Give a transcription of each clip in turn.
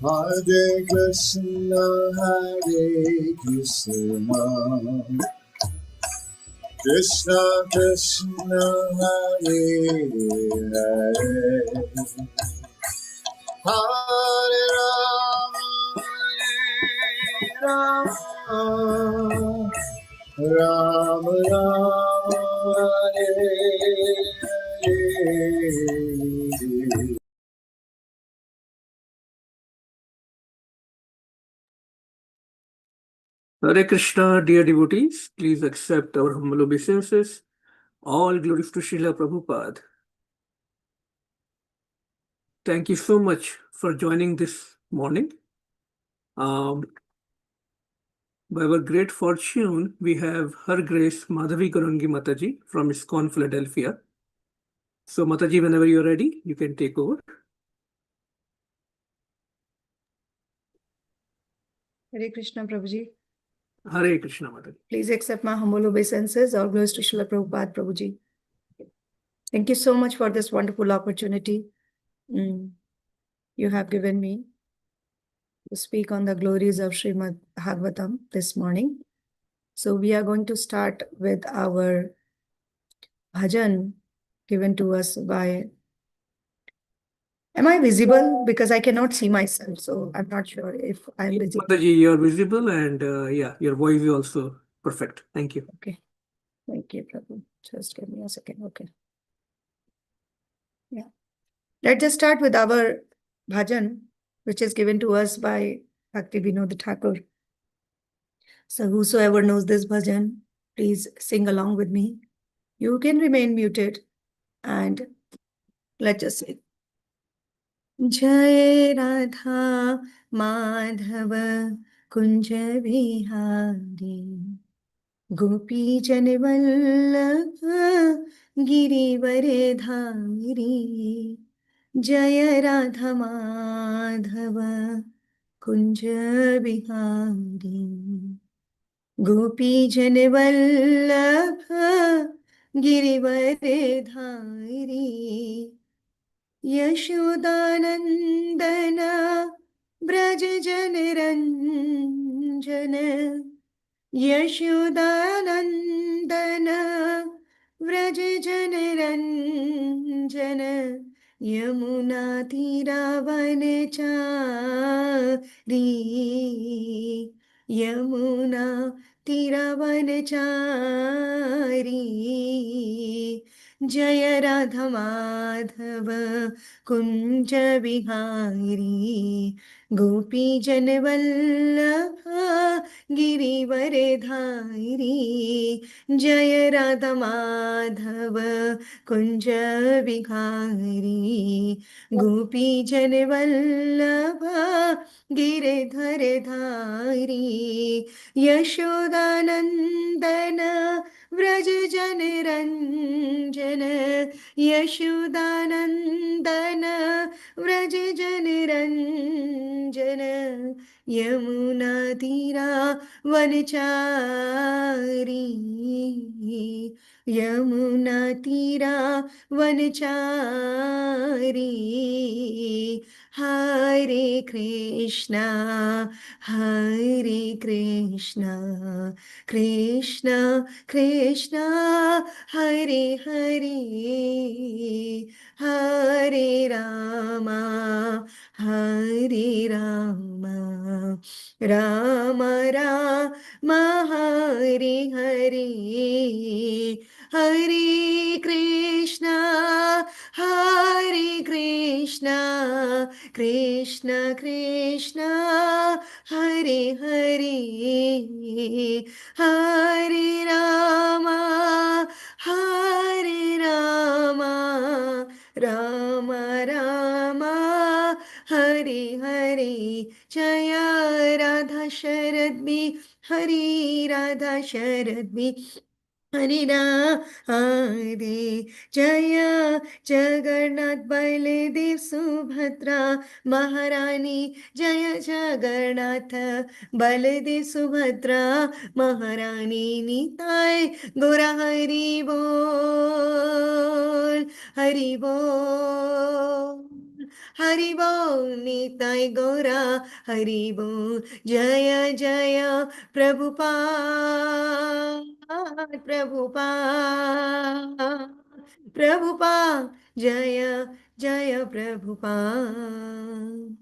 Hare Krishna, Hare Krishna, Krishna Krishna, Hare Hare, Hare Rama, Rama Rama, Hare Hare. Hare Krishna, dear devotees, please accept our humble obeisances. All glories to Srila Prabhupada. Thank you so much for joining this morning. By our great fortune, we have Her Grace Madhavi Gaurangi Mataji from ISKCON, Philadelphia. So Mataji, whenever you're ready, you can take over. Hare Krishna, Prabhuji. Hare Krishna, Mataji. Please accept my humble obeisances. All glories to Srila Prabhupada, Prabhuji. Thank you so much for this wonderful opportunity you have given me to speak on the glories of Srimad Bhagavatam this morning. So we are going to start with our bhajan given to us by... Am I visible? Because I cannot see myself, so I'm not sure if I'm visible. Mataji, you're visible and yeah, your voice is also perfect. Thank you. Okay. Thank you, Prabhu. Just give me a second. Okay. Yeah. Let's just start with our bhajan, which is given to us by Bhakti Vinod Thakur. So whosoever knows this bhajan, please sing along with me. You can remain muted and let's just sing. Jai Radha Madhava Kunja Vihari Gopi Janvallabha Girivare Dhari Jaya Radha Madhava Kunja Vihari Gopi Janvallabha Girivare Dhari Yashodanandana Braja Janaranjana Yashodanandana Vraja Janaranjana Yamuna Tiravanachari Yamuna Tiravanachari Jaya Radha Madhava Kunja Vihari Gopi Janvallabha Girivare Dhari Jaya Radha Madhava Kunja Vihari Gopi Janvallabha Giridhare Dhari Yashodanandana Vraja Janaranjana Yashodanandana Vraja Janaranjana Yamuna Tira Vanachari Yamuna Tira Vanachari Hare Krishna Hare Krishna Krishna Krishna Hare Hare Hare Rama Hare Rama Rama Rama Hare Hare Hare Krishna Hare Krishna Krishna Krishna Hare Hare Hare Rama Rama Rama Hare Hare Hare Jaya Radha Sharadvi Hari Radha Sharadvi Hari Radhe Jaya Jagannath Baladev Subhadra Maharani Jaya Jagannath Baladev Subhadra Maharani Nitai Gora Hari Bol Hari Bol Hari Bol Nitai Gora Hari Bol Jaya Jaya Prabhupada Prabhupada Prabhupada Jaya Jaya Prabhupada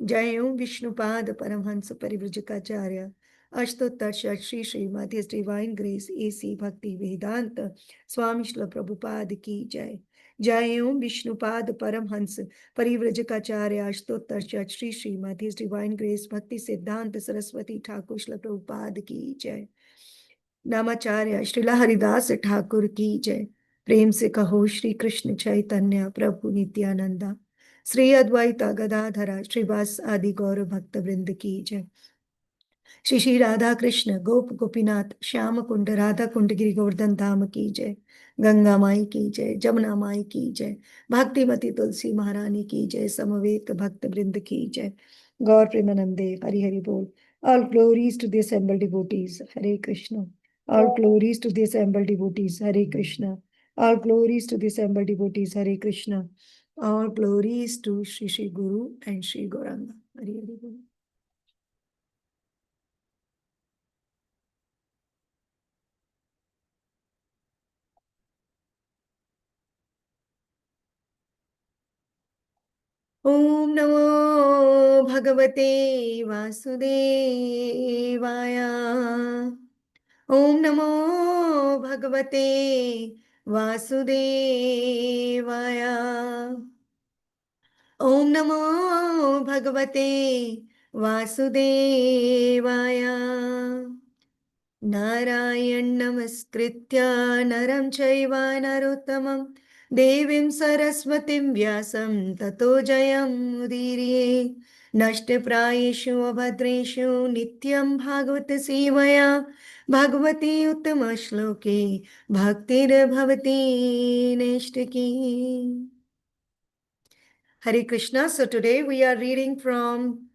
Jai Om Vishnupada Paramhansa Parivrajakacarya Ashtotter Shri Srimad His Divine Grace A.C. Bhakti Vedanta Swami Shri Prabhupada Ki Jai Jai Om Vishnupada Paramhansa Parivrajakacarya Ashtotter Shri Srimad His Divine Grace Bhakti Siddhanta Saraswati Thakur Shri Prabhupada Ki Jai नामाचार्य Srila Haridas Thakur की जय। प्रेम से कहो श्री कृष्ण चैतन्य प्रभु नित्यानंदा श्री अद्वैत गदाधरा श्रीवास आदि गौर भक्त वृंद की जय। श्री श्री राधा कृष्ण गोप गोपीनाथ श्याम कुंड राधा कुंड गिरि गोवर्धन धाम की जय। गंगा माई की जय, जमुना माई की जय, भक्तिमती तुलसी महारानी की जय, समवेत भक्त वृंद की जय। गौर प्रेमानंदे हरि हरि बोल। All glories to the assembled devotees. Hare Krishna. All glories to the assembled devotees. Hare Krishna. All glories to the assembled devotees. Hare Krishna. All glories to Shri Shri Guru and Shri Gauranga. Hare Hare Bol. Om Namo Bhagavate Vasudevaya. Om Namo Bhagavate Vasudevaya. Om Namo Bhagavate Vasudevaya. Narayan Namaskritya Naram Chaiva Narottamam Devim Saraswatim Vyasam Tato Jayam Udiriye Nashte Prayeshu Abhadreshu Nityam Bhagavata Sevaya Bhagavati Uttama Shloke Bhaktir Bhavati Neshtaki. Hare Krishna. So today we are reading from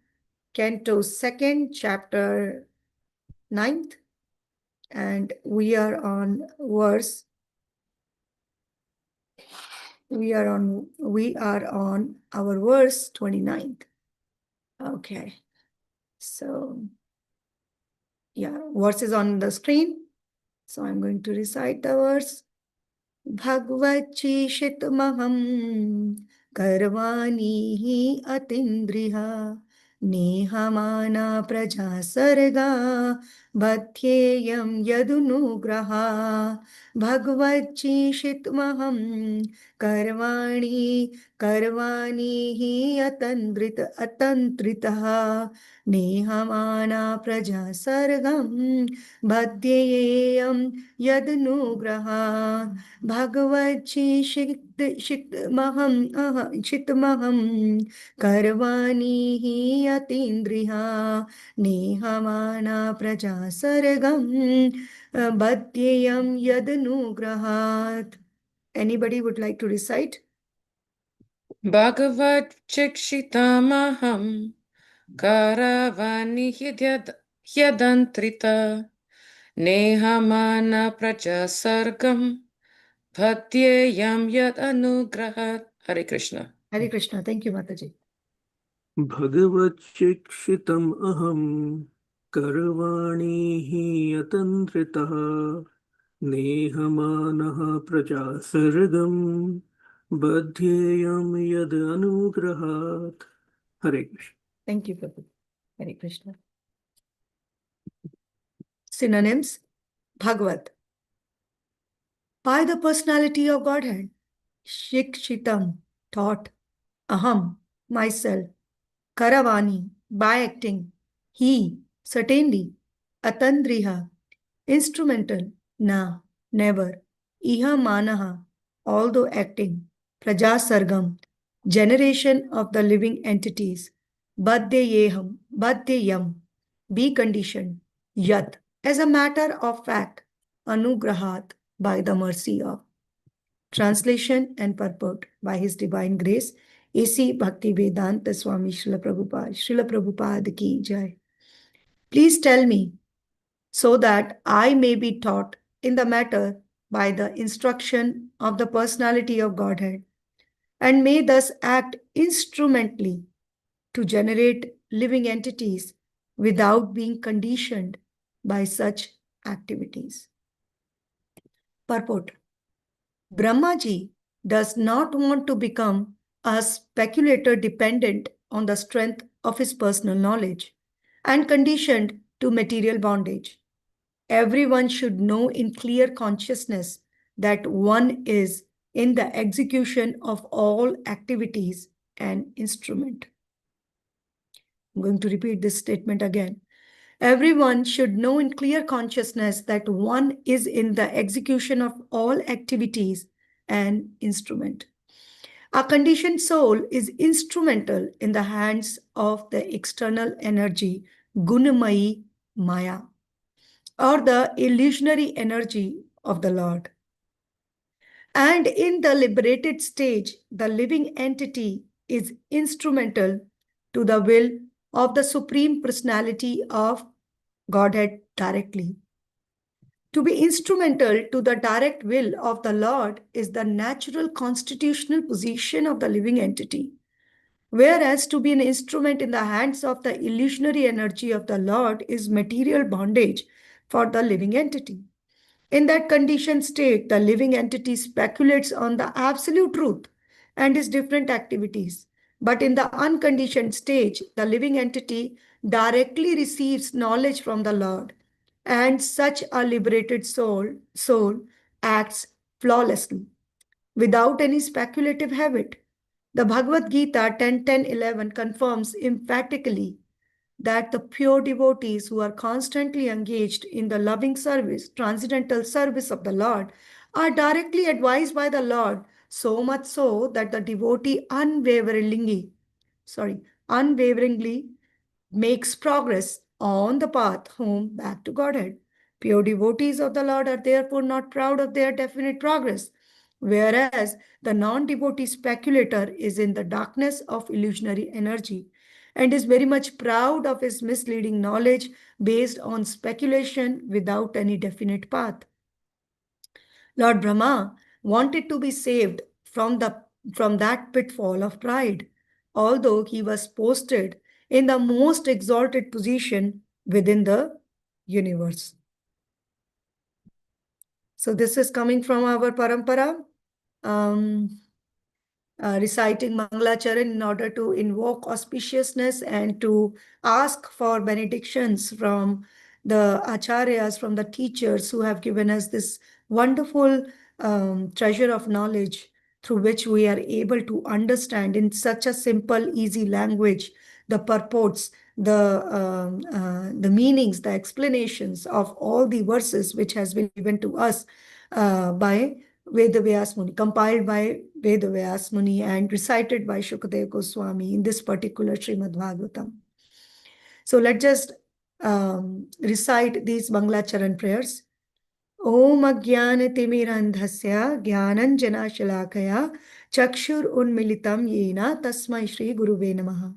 Canto 2nd, chapter 9th. And we are on our verse 29th. Okay. So yeah, verse is on the screen. So I'm going to recite the verse. bhagavac-chikṣitam karavāṇi atandritaḥ nehamānaḥ prajā-sargaṁ badhyeyaṁ yad-anugrahāt bhagavac-chikṣitam karavāṇi atandritaḥ nehamānaḥ prajā-sargaṁ badhyeyaṁ yad-anugrahāt bhagavac-chikṣitam karavāṇi atandritaḥ nehamānaḥ prajā-sargaṁ badhyeyaṁ yad-anugrahāt. Anybody would like to recite? bhagavac-chikṣitam ahaṁ karavāṇi yad-anugrahāt nehamānaḥ prajā-sargaṁ badhyeyaṁ yad-anugrahāt. Hare Krishna. Hare Krishna. Thank you, Mataji. bhagavac-chikṣitam aham karavāṇi atandritaḥ nehamānaḥ prajā-sargaṁ badhyeyaṁ yad-anugrahāt. Hare Krishna. Thank you, Prabhu. Hare Krishna. Synonyms. Bhagavat. By the personality of Godhead. Chikṣitam, thought. Ahaṁ, myself. Karavāṇi, by acting. He, certainly. Atandritaḥ, instrumental. Na, never. Nehamānaḥ, although acting. Prajā-sargaṁ, generation of the living entities, badhyeyaṁ, be conditioned, yad, as a matter of fact, anugrahāt, by the mercy of. Translation and purport by His Divine Grace, A.C. Bhaktivedanta Swami Srila Prabhupada ki jai. Please tell me, so that I may be taught in the matter by the instruction of the Personality of Godhead, and may thus act instrumentally to generate living entities without being conditioned by such activities. Purport. Brahmaji does not want to become a speculator dependent on the strength of his personal knowledge and conditioned to material bondage. Everyone should know in clear consciousness that one is in the execution of all activities an instrument. I'm going to repeat this statement again. Everyone should know in clear consciousness that one is in the execution of all activities an instrument. A conditioned soul is instrumental in the hands of the external energy, Gunamayi Maya, or the illusionary energy of the Lord. And in the liberated stage, the living entity is instrumental to the will of the Supreme Personality of Godhead directly. To be instrumental to the direct will of the Lord is the natural constitutional position of the living entity, whereas to be an instrument in the hands of the illusionary energy of the Lord is material bondage for the living entity. In that conditioned state, the living entity speculates on the absolute truth and its different activities. But in the unconditioned stage, the living entity directly receives knowledge from the Lord, and such a liberated soul acts flawlessly, without any speculative habit. The Bhagavad Gita 10:10-11 confirms emphatically that the pure devotees who are constantly engaged in the loving service, transcendental service of the Lord, are directly advised by the Lord, so much so that the devotee unwaveringly makes progress on the path home back to Godhead. Pure devotees of the Lord are therefore not proud of their definite progress, whereas the non-devotee speculator is in the darkness of illusionary energy and is very much proud of his misleading knowledge based on speculation without any definite path. Lord Brahma wanted to be saved from that pitfall of pride, although he was posted in the most exalted position within the universe. So this is coming from our parampara, reciting Mangalacharan in order to invoke auspiciousness and to ask for benedictions from the acharyas, from the teachers who have given us this wonderful treasure of knowledge through which we are able to understand in such a simple, easy language the purports, the meanings, the explanations of all the verses which has been given to us by Vedavyas Muni, compiled by Vedavyas Muni and recited by Shukadeva Goswami in this particular Srimad Bhagavatam. So let's just recite these Mangalacharan prayers. Om Ajnana-timirandhasya Jnananjana-shalakaya Chakshur Unmilitam Yena Tasmai Shri Guruve Namaha.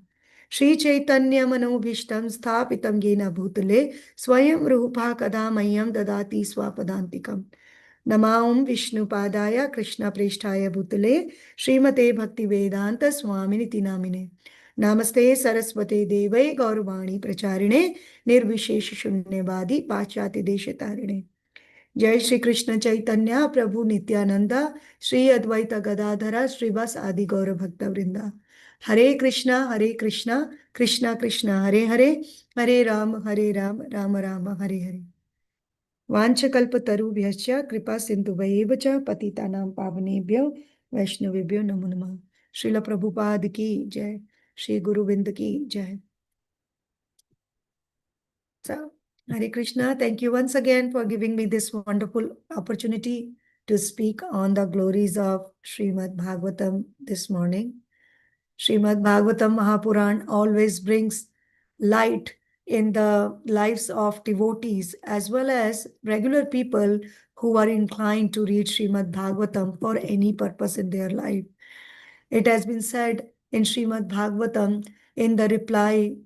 Shri Chaitanya Manobhishtam Sthapitam Yena Bhutale Swayam Rupa Kadamayam Dadati Swapadantikam. Namaum Vishnu Padaya Krishna Presthaya Bhutale Srimate Bhakti Vedanta Swaminiti Namine. Namaste Saraswate Devai Gauravani Pracharine Nirvishesh Shunyavadi Pachati Deshatarine. Jai Shri Krishna Chaitanya Prabhu Nityananda Shri Advaita Gadadhara Srivas Adi Gaura Bhakta Vrinda. Hare Krishna, Krishna Krishna, Hare Hare, Hare Ram, Rama Rama, Hare Hare. Vanchakalpatarubhyascha kripa sindhuvaiva cha patitanam pavanebhyo vaishnavebhyo namo namah. Srila Prabhupada ki jai, Shri Guruvind ki jai. So, Hare Krishna, thank you once again for giving me this wonderful opportunity to speak on the glories of Srimad Bhagavatam this morning. Srimad Bhagavatam Mahapuran always brings light in the lives of devotees as well as regular people who are inclined to read Srimad Bhagavatam for any purpose in their life. It has been said in Srimad Bhagavatam in the reply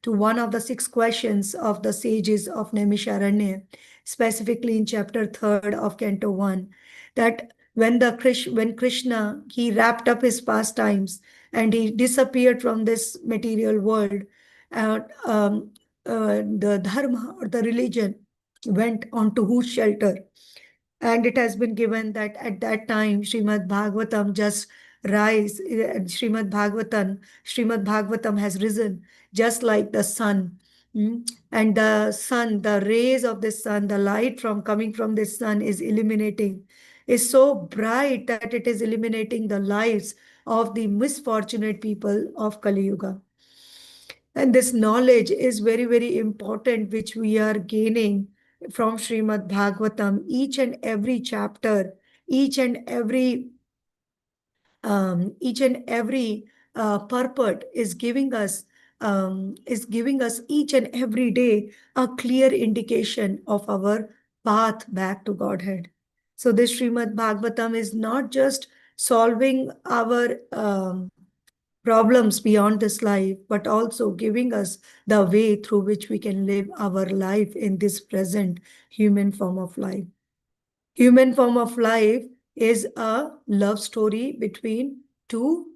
to one of the 6 questions of the sages of Naimisharanya, specifically in chapter 3 of Canto 1, that when Krishna, he wrapped up his pastimes and he disappeared from this material world, the dharma or the religion went on to whose shelter? And it has been given that at that time, Srimad Bhagavatam just rise, Srimad Bhagavatam has risen just like the sun. And the sun, the rays of the sun, the light coming from the sun is so bright that it is illuminating the lives of the misfortunate people of Kali Yuga. And this knowledge is very, very important, which we are gaining from Srimad Bhagavatam. Each and every chapter, each and every purport is giving us each and every day a clear indication of our path back to Godhead. So this Srimad Bhagavatam is not just solving our problems beyond this life, but also giving us the way through which we can live our life in this present human form of life. Human form of life is a love story between two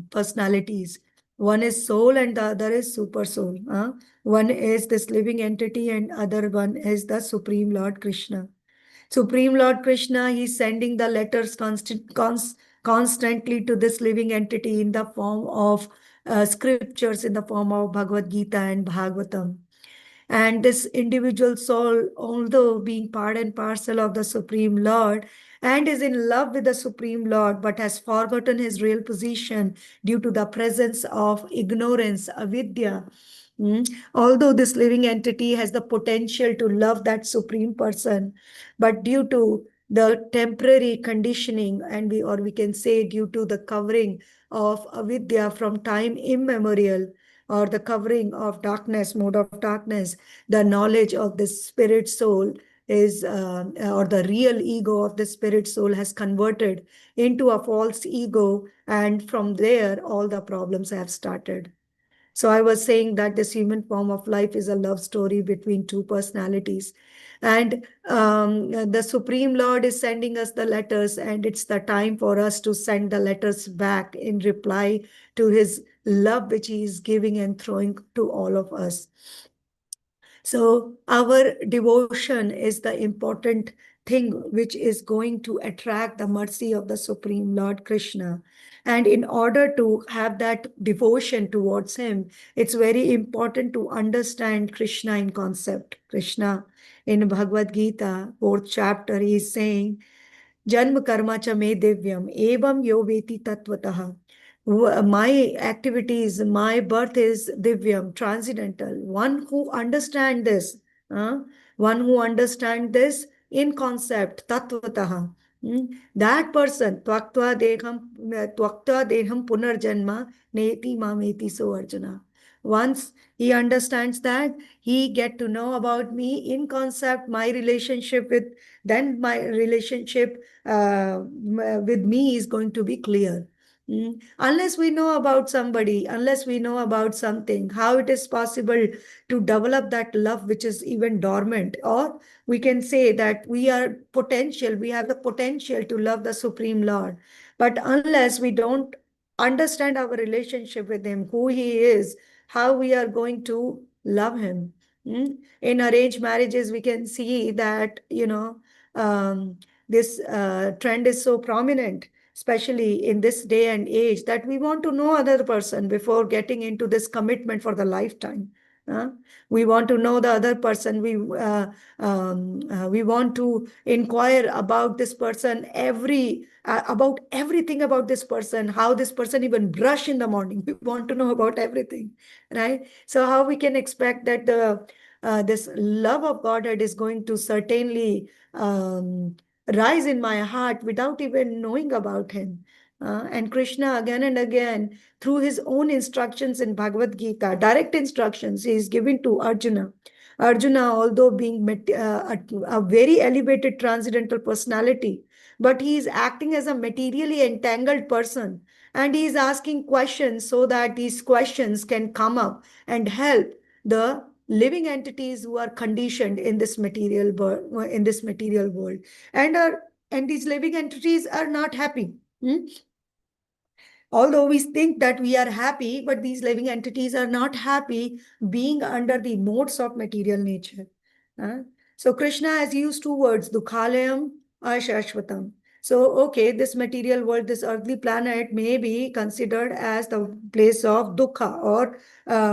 personalities. One is soul and the other is super soul. One is this living entity and other one is the Supreme Lord Krishna. Supreme Lord Krishna, he's sending the letters constantly to this living entity in the form of scriptures, in the form of Bhagavad Gita and Bhagavatam. And this individual soul, although being part and parcel of the Supreme Lord and is in love with the Supreme Lord, but has forgotten his real position due to the presence of ignorance, avidya. Although this living entity has the potential to love that Supreme Person, but due to the temporary conditioning, and we can say due to the covering of avidya from time immemorial, or the covering of darkness, mode of darkness, the knowledge of the spirit soul is, or the real ego of the spirit soul has converted into a false ego, and from there all the problems have started. So I was saying that this human form of life is a love story between two personalities. And the Supreme Lord is sending us the letters, and it's the time for us to send the letters back in reply to his love, which he is giving and throwing to all of us. So our devotion is the important thing which is going to attract the mercy of the Supreme Lord Krishna. And in order to have that devotion towards him, it's very important to understand Krishna in concept. Krishna in Bhagavad Gita, 4th chapter, he is saying, Janma karma cha me divyam, evam yo veti tatvatah. My activities, my birth is divyam, transcendental. One who understands this, in concept, tatvatah. That person, tvaktva deham punarjanma neti mameti so Arjuna. Once he understands that, he get to know about me in concept, my relationship with, then my relationship with me is going to be clear. Unless we know about somebody, unless we know about something, how it is possible to develop that love which is even dormant? Or we can say that we have the potential to love the Supreme Lord. But unless we don't understand our relationship with him, who he is, how we are going to love him. In arranged marriages, we can see that, this trend is so prominent, especially in this day and age, that we want to know another person before getting into this commitment for the lifetime. We want to know the other person. We want to inquire about this person, about everything about this person, how this person even brush in the morning. We want to know about everything, right? So how we can expect that this love of Godhead is going to certainly rise in my heart without even knowing about him. And Krishna again and again, through his own instructions in Bhagavad Gita, direct instructions he is giving to Arjuna. Arjuna, although being a very elevated transcendental personality, but he is acting as a materially entangled person, and he is asking questions so that these questions can come up and help the living entities who are conditioned in this material world, and these living entities are not happy. Although we think that we are happy, but these living entities are not happy being under the modes of material nature. So Krishna has used two words, dukhalayam, ashashvatam. So, okay, this material world, this earthly planet may be considered as the place of dukkha or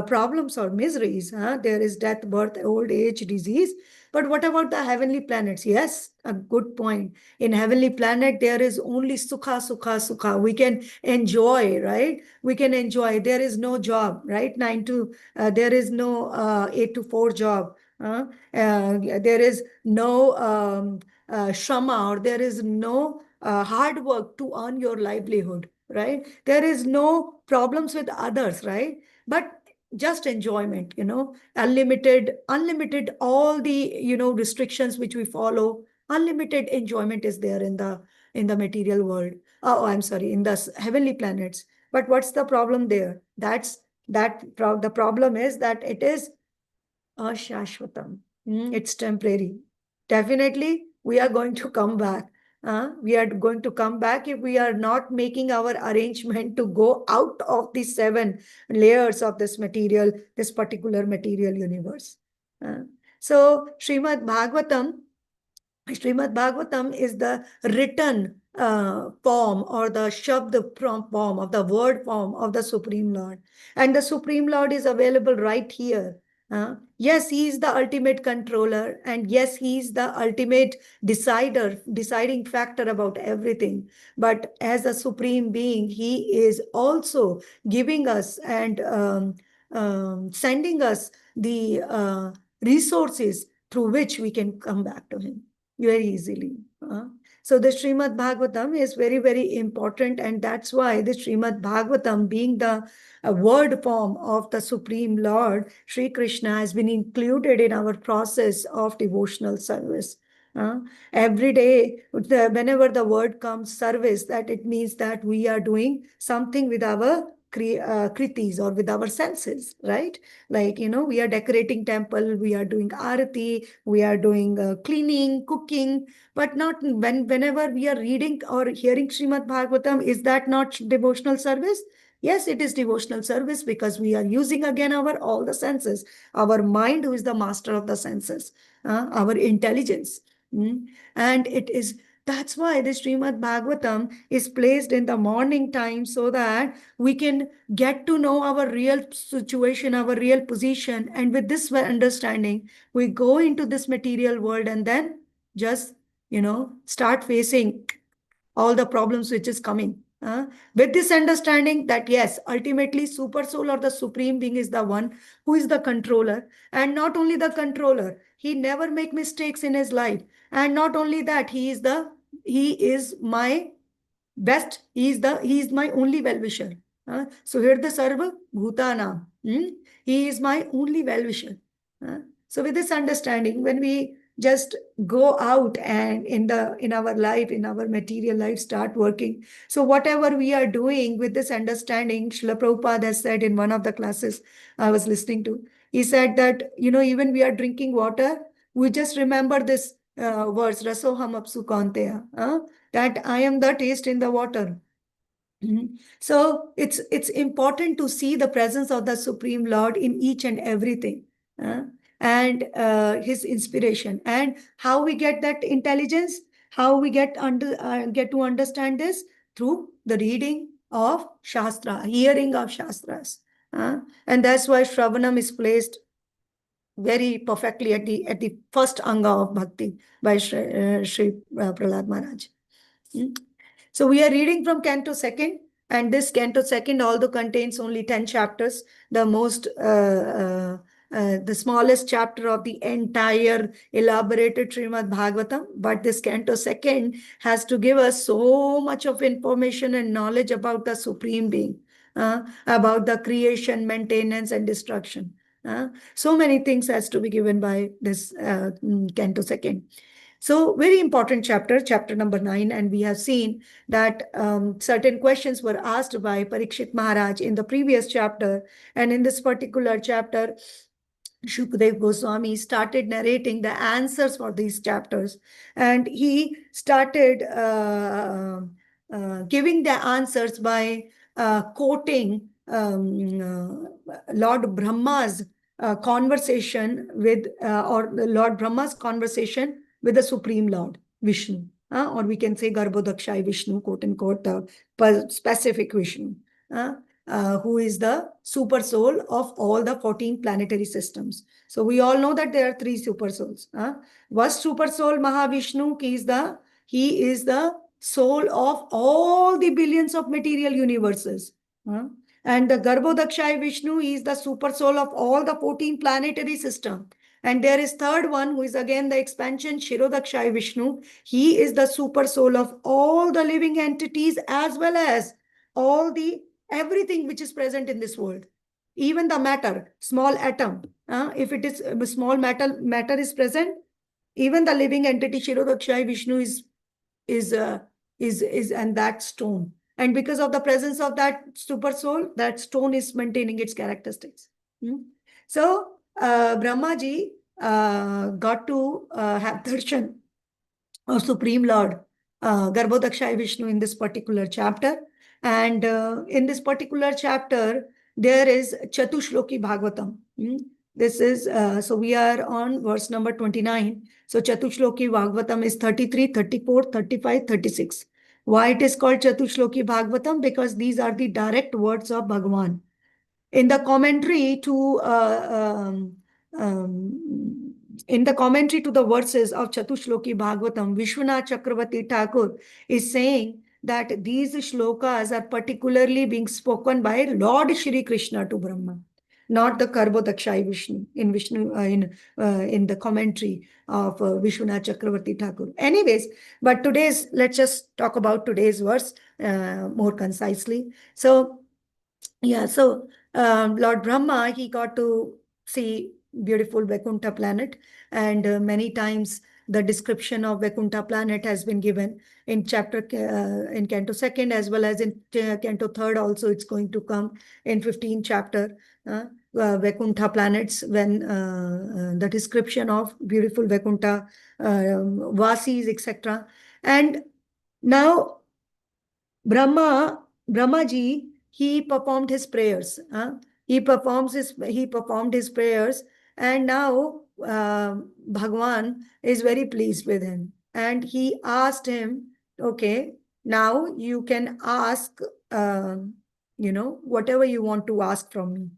problems or miseries. There is death, birth, old age, disease. But what about the heavenly planets? Yes, a good point. In heavenly planet, there is only sukha, sukha, sukha. We can enjoy, right? We can enjoy. There is no job, right? There is no 8 to 4 job. There is no shrama, or there is no hard work to earn your livelihood, right? There is no problems with others, right? But just enjoyment, unlimited, all the, restrictions which we follow, unlimited enjoyment is there in the material world. Oh, I'm sorry, in the heavenly planets. But what's the problem there? The problem is that it is ashashvatam. It's temporary. Definitely, we are going to come back. We are going to come back if we are not making our arrangement to go out of the 7 layers of this particular material universe. So Srimad Bhagavatam is the written form, or the Shabd form, of the word form of the Supreme Lord. And the Supreme Lord is available right here. Yes, he is the ultimate controller, and yes, he is the ultimate deciding factor about everything. But as a supreme being, he is also giving us and sending us the resources through which we can come back to him very easily. So the Srimad Bhagavatam is very, very important, and that's why the Srimad Bhagavatam, being the word form of the Supreme Lord, Sri Krishna, has been included in our process of devotional service. Every day, whenever the word comes service, that it means that we are doing something with our kritis, or with our senses, right? Like, we are decorating temple, we are doing arati, we are doing cleaning, cooking, but not whenever we are reading or hearing Srimad Bhagavatam. Is that not devotional service? Yes, it is devotional service, because we are using again all the senses, our mind, who is the master of the senses, our intelligence. And that's why the Srimad Bhagavatam is placed in the morning time, so that we can get to know our real situation, our real position. And with this understanding, we go into this material world and then just, start facing all the problems which is coming. With this understanding that yes, ultimately Super Soul, or the Supreme Being, is the one who is the controller. And not only the controller, he never make mistakes in his life. And not only that, he is my best, he is my only well-wisher. So here the Sarva Bhutanam. He is my only well-wisher. So with this understanding, when we just go out and in our life, in our material life, start working. So whatever we are doing with this understanding, Srila Prabhupada has said in one of the classes I was listening to, he said that, even we are drinking water, we just remember this verse, Rasoham apsu kaunteya, that I am the taste in the water. So it's important to see the presence of the Supreme Lord in each and everything. And his inspiration, and how we get that intelligence, how we get to understand this, through the reading of Shastra, hearing of Shastras. And that's why Shravanam is placed very perfectly at the first anga of bhakti by Sri Prahlad Maharaj. So we are reading from Canto 2nd, and this Canto 2nd, although contains only 10 chapters, the most the smallest chapter of the entire elaborated Srimad Bhagavatam, but this canto second has to give us so much of information and knowledge about the Supreme Being, about the creation, maintenance, and destruction. So many things has to be given by this canto second. So very important chapter, chapter number 9, and we have seen that certain questions were asked by Parikshit Maharaj in the previous chapter, and in this particular chapter, Shukdev Goswami started narrating the answers for these chapters, and he started giving the answers by quoting Lord Brahma's conversation with, or Lord Brahma's conversation with the Supreme Lord, Vishnu, or we can say Garbhodakshai Vishnu, quote unquote, the specific Vishnu, who is the super soul of all the 14 planetary systems. So we all know that there are 3 super souls. First super soul, Mahavishnu, he is the soul of all the billions of material universes. And the Garbhodakshai Vishnu is the super soul of all the 14 planetary systems. And there is third one, who is again the expansion, Shirodakshai Vishnu. He is the super soul of all the living entities, as well as all the everything which is present in this world. Even the matter, small atom, if it is small matter is present, even the living entity Shirodakshai Vishnu is and that stone. And because of the presence of that super soul, that stone is maintaining its characteristics. So Brahmaji got to have darshan of Supreme Lord Garbhodakshai Vishnu in this particular chapter. And in this particular chapter, there is Chatushloki Bhagavatam. This is, so we are on verse number 29. So Chatushloki Bhagavatam is 33, 34, 35, 36. Why it is called Chatushloki Bhagavatam? Because these are the direct words of Bhagavan. In the commentary to the verses of Chatushloki Bhagavatam, Vishwanath Chakravarti Thakur is saying that these shlokas are particularly being spoken by Lord Shri Krishna to Brahma, not the Garbhodakshai Vishnu in the commentary of Vishwanath Chakravarti Thakur. Anyways, but let's just talk about today's verse more concisely. So, yeah, so Lord Brahma, he got to see beautiful Vaikuntha planet, and many times the description of Vaikuntha planet has been given in in canto 2nd, as well as in canto 3rd also. It's going to come in 15th chapter, Vaikuntha planets, when the description of beautiful Vaikuntha Vasis, etc. And now Brahmaji, he performed his prayers. He performed his prayers, and now Bhagwan is very pleased with him, and he asked him, okay, now you can ask, whatever you want to ask from me.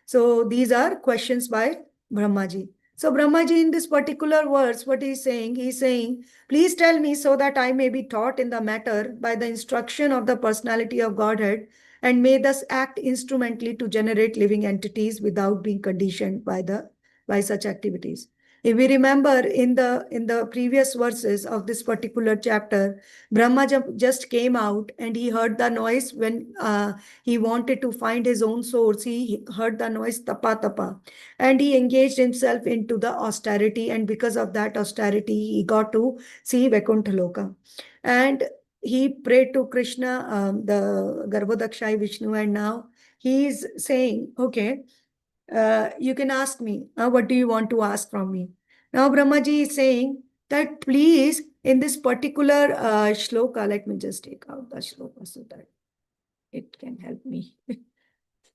So these are questions by Brahmaji. So Brahmaji, in this particular verse, what he's saying, please tell me so that I may be taught in the matter by the instruction of the personality of Godhead, and may thus act instrumentally to generate living entities without being conditioned by such activities. If we remember in the previous verses of this particular chapter, Brahma just came out and he heard the noise when he wanted to find his own source. He heard the noise tapa tapa, and he engaged himself into the austerity, and because of that austerity, he got to see Vaikuntha Loka. And he prayed to Krishna, the Garbhodakshai Vishnu, and now he is saying, okay, you can ask me, what do you want to ask from me? Now Brahmaji is saying that please, in this particular shloka, let me just take out the shloka so that it can help me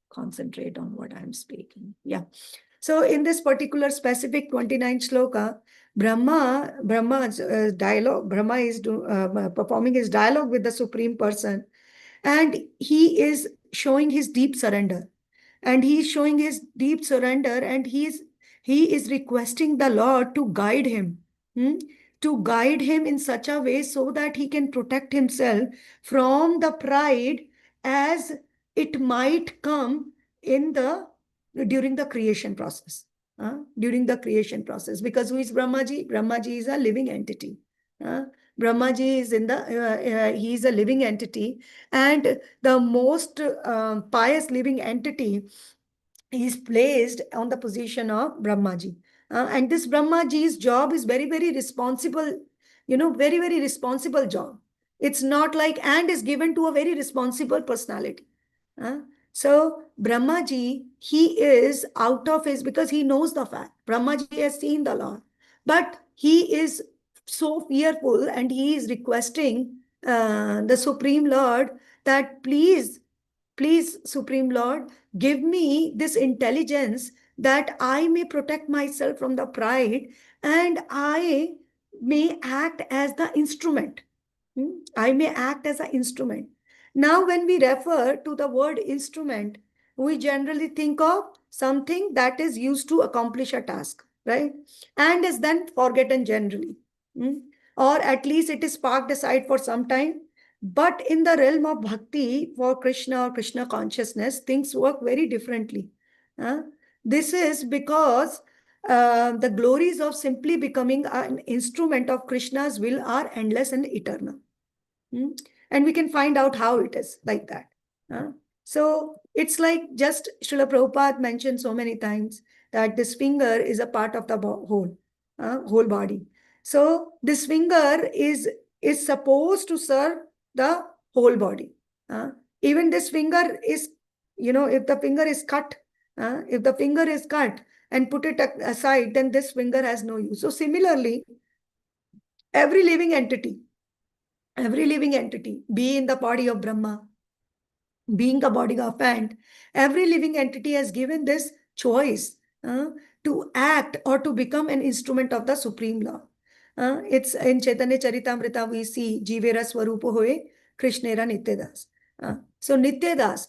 concentrate on what I'm speaking. Yeah. So in this particular specific 29th shloka, Brahma's dialogue, Brahma is performing his dialogue with the Supreme Person, and he is showing his deep surrender. And he is showing his deep surrender, and he is requesting the Lord to guide him, to guide him in such a way so that he can protect himself from the pride as it might come in the during the creation process. During the creation process, because who is Brahmaji? Brahmaji is a living entity. Brahmaji is he is a living entity, and the most pious living entity is placed on the position of Brahmaji. And this Brahmaji's job is very, very responsible, very, very responsible job. It's not like, and is given to a very responsible personality. So Brahmaji, he is out of his, because he knows the fact. Brahmaji has seen the Lord, but he is so fearful, and he is requesting the Supreme Lord that please, Supreme Lord, give me this intelligence that I may protect myself from the pride, and I may act as the instrument. I may act as an instrument. Now, when we refer to the word instrument, we generally think of something that is used to accomplish a task, right? And is then forgotten generally. Or at least it is parked aside for some time. But in the realm of bhakti for Krishna or Krishna consciousness, things work very differently. This is because the glories of simply becoming an instrument of Krishna's will are endless and eternal. And we can find out how it is like that. So it's like just Srila Prabhupada mentioned so many times that this finger is a part of the whole body. So this finger is supposed to serve the whole body. Even this finger is, if the finger is cut, and put it aside, then this finger has no use. So similarly, every living entity, be in the body of Brahma, being the body of ant, every living entity has given this choice to act or to become an instrument of the Supreme Lord. It's in Chaitanya Charitamrita we see Jivera Swarupa Hoye Krishnera Nityadas. So Nityadas,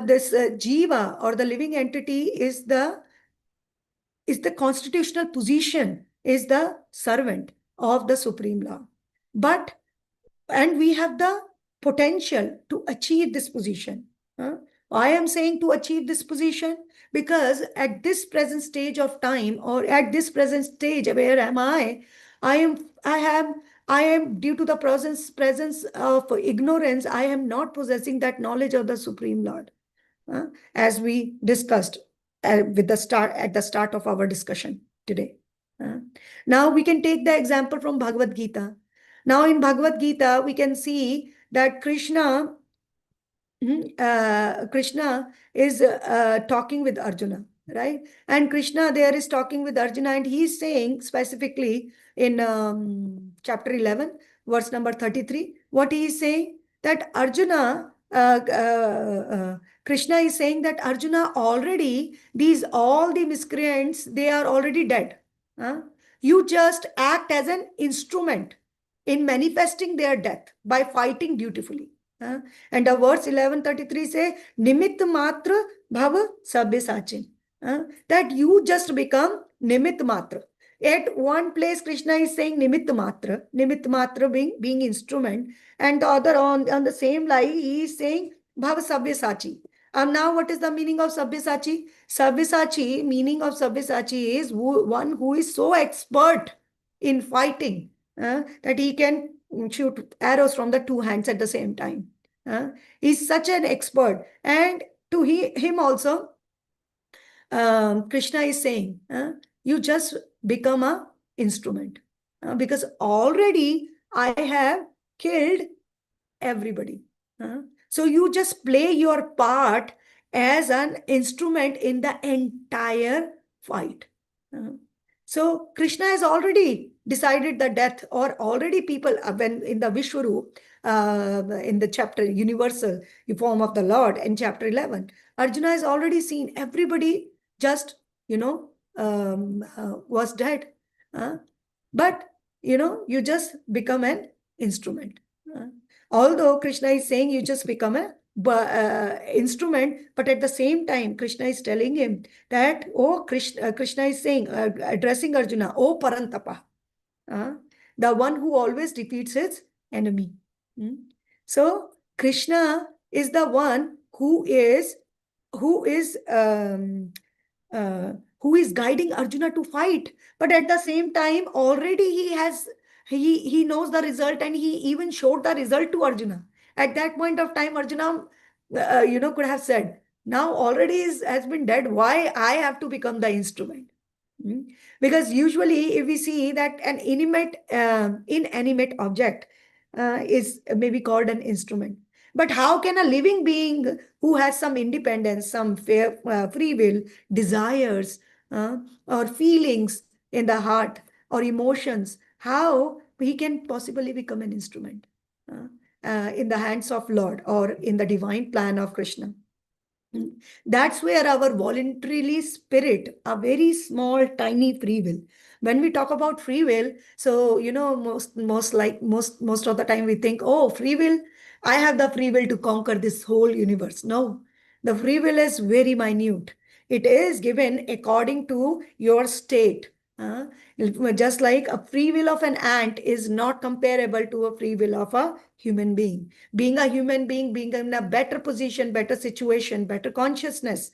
this Jiva or the living entity is the constitutional position, is the servant of the Supreme Lord. And we have the potential to achieve this position. I am saying to achieve this position because at this present stage of time, or at this present stage, where am I? I am due to the presence of ignorance, I am not possessing that knowledge of the Supreme Lord, as we discussed at the start of our discussion today. Now we can take the example from Bhagavad Gita. Now in Bhagavad Gita, we can see that Krishna is talking with Arjuna, right? And Krishna there is talking with Arjuna, and he is saying specifically in chapter 11, verse number 33, what he is saying, that Arjuna, Krishna is saying that Arjuna, already all the miscreants, they are already dead. You just act as an instrument in manifesting their death by fighting dutifully. And the verse 11:33 say, Nimitt Matra Bhava Sabyasachi. That you just become Nimitt Matra. At one place, Krishna is saying Nimitt Matra being instrument, and the other on the same line, he is saying Bhava Sabyasachi. And now what is the meaning of Sabyasachi? Meaning of Sabyasachi is one who is so expert in fighting that he can shoot arrows from the two hands at the same time. He's such an expert. And to him also, Krishna is saying, you just become an instrument. Because already I have killed everybody. So you just play your part as an instrument in the entire fight. So Krishna has already decided the death, or already people, when in the Vishwarup, in the chapter Universal Form of the Lord in chapter 11, Arjuna has already seen everybody just, was dead. But, you just become an instrument. Although Krishna is saying you just become an instrument, but at the same time, Krishna is telling him that, Krishna is saying, addressing Arjuna, oh Parantapa, the one who always defeats his enemy. So Krishna is the one who is who is guiding Arjuna to fight. But at the same time, already he knows the result, and he even showed the result to Arjuna. At that point of time, Arjuna, could have said, now already has been dead. Why I have to become the instrument? Because usually, if we see that an inanimate object is maybe called an instrument. But how can a living being who has some independence, some free will, desires, or feelings in the heart or emotions, how he can possibly become an instrument in the hands of Lord or in the divine plan of Krishna? That's where our voluntarily spirit, a very small, tiny free will. When we talk about free will, so most of the time we think, oh, free will, I have the free will to conquer this whole universe. No, the free will is very minute. It is given according to your state. Just like a free will of an ant is not comparable to a free will of a human being. Being a human being, being in a better position, better situation, better consciousness,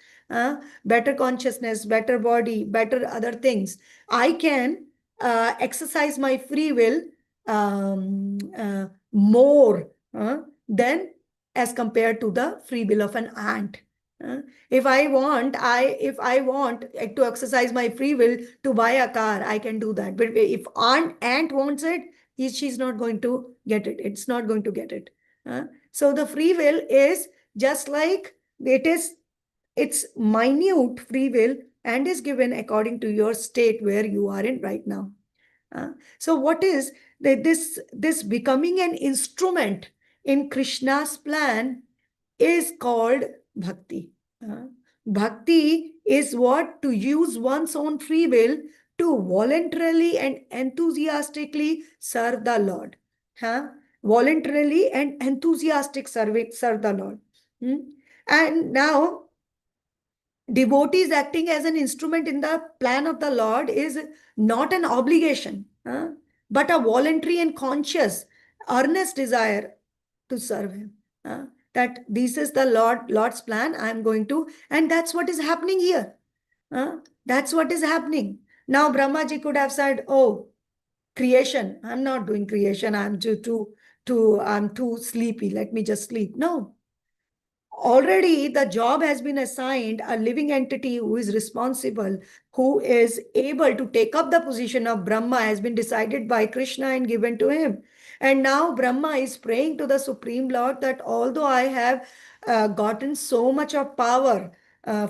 better body, better other things, I can exercise my free will more than as compared to the free will of an ant. If I want to exercise my free will to buy a car, I can do that. But if ant wants it, she's not going to get it. It's not going to get it. So the free will is just like it's minute free will and is given according to your state where you are in right now. So what is this becoming an instrument in Krishna's plan is called bhakti. Bhakti is what? To use one's own free will to voluntarily and enthusiastically serve the Lord. Voluntarily and enthusiastic serve the Lord. And now, devotees acting as an instrument in the plan of the Lord is not an obligation, but a voluntary and conscious, earnest desire to serve Him. That this is the Lord's plan, I'm going to, and that's what is happening here. That's what is happening. Now, Brahmaji could have said, oh, creation, I'm not doing creation, I'm too sleepy, let me just sleep. No. Already the job has been assigned a living entity who is responsible, who is able to take up the position of Brahma, has been decided by Krishna and given to him. And now Brahma is praying to the Supreme Lord that although I have gotten so much of power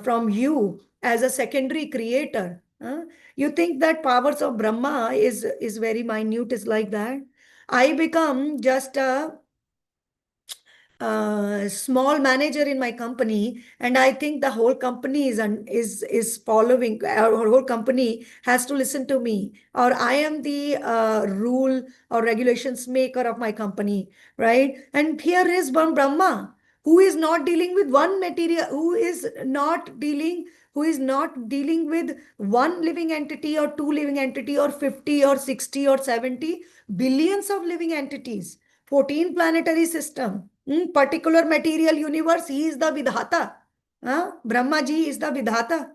from you as a secondary creator, you think that powers of Brahma is very minute, is like that? I become just a small manager in my company, and I think the whole company is following, or whole company has to listen to me, or I am the rule or regulations maker of my company, right? And here is one Brahma who is not dealing with one material, who is not dealing with one living entity or two living entity or 50 or 60 or 70 billions of living entities, 14 planetary system, particular material universe. He is the Vidhata. Brahmaji is the Vidhata.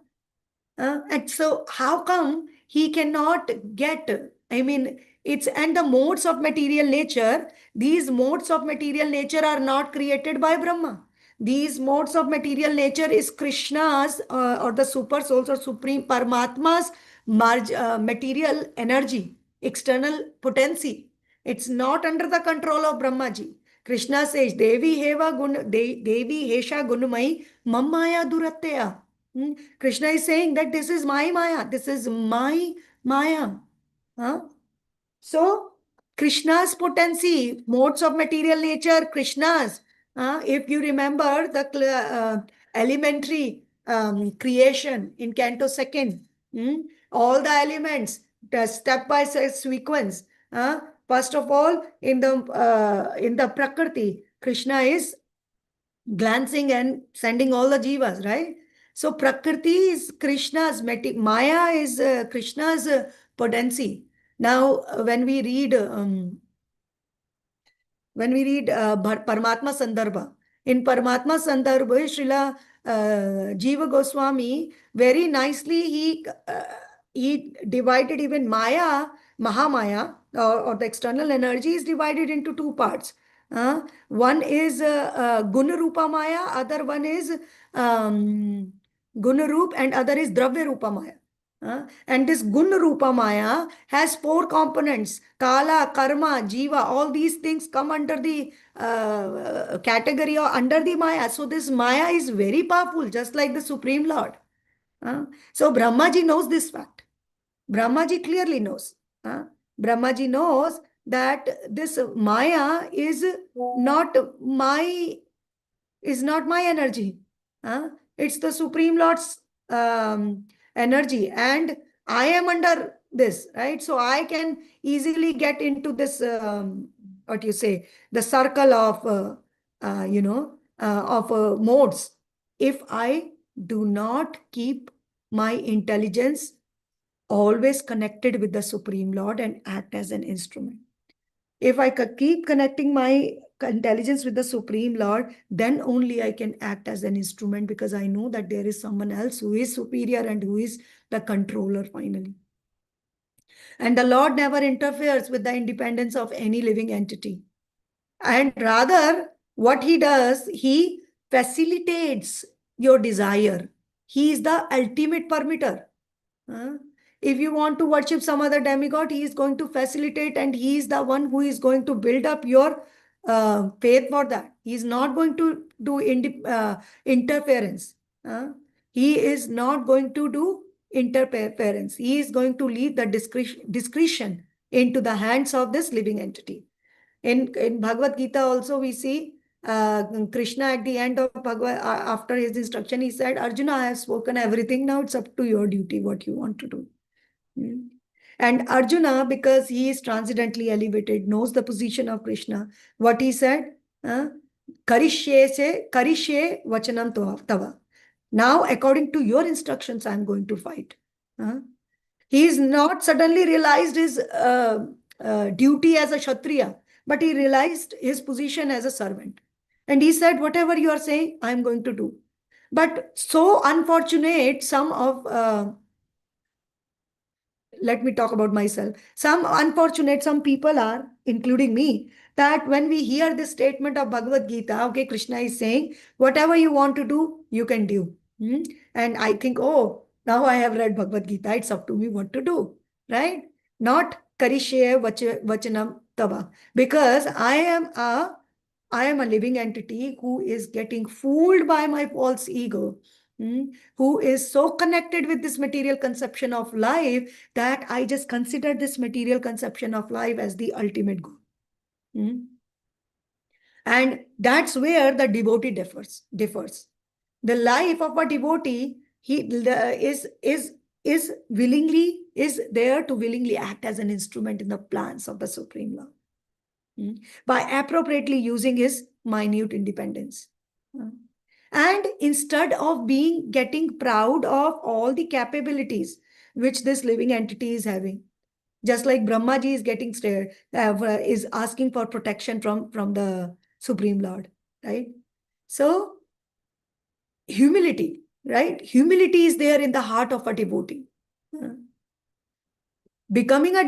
And so how come he cannot get, and the modes of material nature, these modes of material nature are not created by Brahma. These modes of material nature is Krishna's or the super souls or supreme Paramatma's material energy, external potency. It's not under the control of Brahmaji. Krishna says, Devi Hesha Gunumai Mammaya Duratteya. Krishna is saying that this is my Maya. This is my Maya. So, Krishna's potency, modes of material nature, Krishna's. If you remember the elementary creation in Canto 2nd, all the elements, the step-by-step sequence. First of all, in the Prakriti, Krishna is glancing and sending all the jivas, right? So Prakriti is Krishna's, Maya is Krishna's potency. Now, when we read Paramatma Sandarbha, in Paramatma Sandarbha, Srila Jiva Goswami, very nicely he divided even Maya, Mahamaya, or the external energy is divided into two parts. One is Guna Rupa Maya, other one is Guna Rup, and other is Dravya Rupa Maya. And this Guna Rupa Maya has four components: Kala, Karma, Jiva. All these things come under the category or under the Maya. So this Maya is very powerful, just like the Supreme Lord. So Brahmaji knows this fact. Brahmaji clearly knows. Brahmaji knows that this Maya is not my energy. It's the Supreme Lord's energy, and I am under this, right? So I can easily get into this, what you say, the circle of, modes, if I do not keep my intelligence always connected with the Supreme Lord and act as an instrument. If I keep connecting my intelligence with the Supreme Lord, then only I can act as an instrument, because I know that there is someone else who is superior and who is the controller finally. And the Lord never interferes with the independence of any living entity. And rather, what he does, he facilitates your desire. He is the ultimate permitter. If you want to worship some other demigod, he is going to facilitate, and he is the one who is going to build up your faith for that. He is not going to do interference. He is not going to do interference. He is going to leave the discretion into the hands of this living entity. In Bhagavad Gita also we see Krishna at the end of Bhagavad, after his instruction, he said, Arjuna, I have spoken everything. Now it's up to your duty, what you want to do. And Arjuna, because he is transcendently elevated, knows the position of Krishna. What he said, Karishye vachanam tava. Now, according to your instructions, I am going to fight. He is not suddenly realized his duty as a Kshatriya, but he realized his position as a servant. And he said, whatever you are saying, I am going to do. But so unfortunate, let me talk about myself. Some people are, including me, that when we hear this statement of Bhagavad Gita, okay, Krishna is saying, whatever you want to do, you can do. And I think, oh, now I have read Bhagavad Gita, it's up to me what to do, right? Not karishye vachanam tava. Because I am a living entity who is getting fooled by my false ego. Who is so connected with this material conception of life that I just consider this material conception of life as the ultimate goal. And that's where the devotee differs. The life of a devotee, is there to willingly act as an instrument in the plans of the Supreme Lord, by appropriately using his minute independence. And instead of getting proud of all the capabilities which this living entity is having, just like Brahmaji is getting scared, is asking for protection from the Supreme Lord, right? So humility, right? Humility is there in the heart of a devotee. Becoming a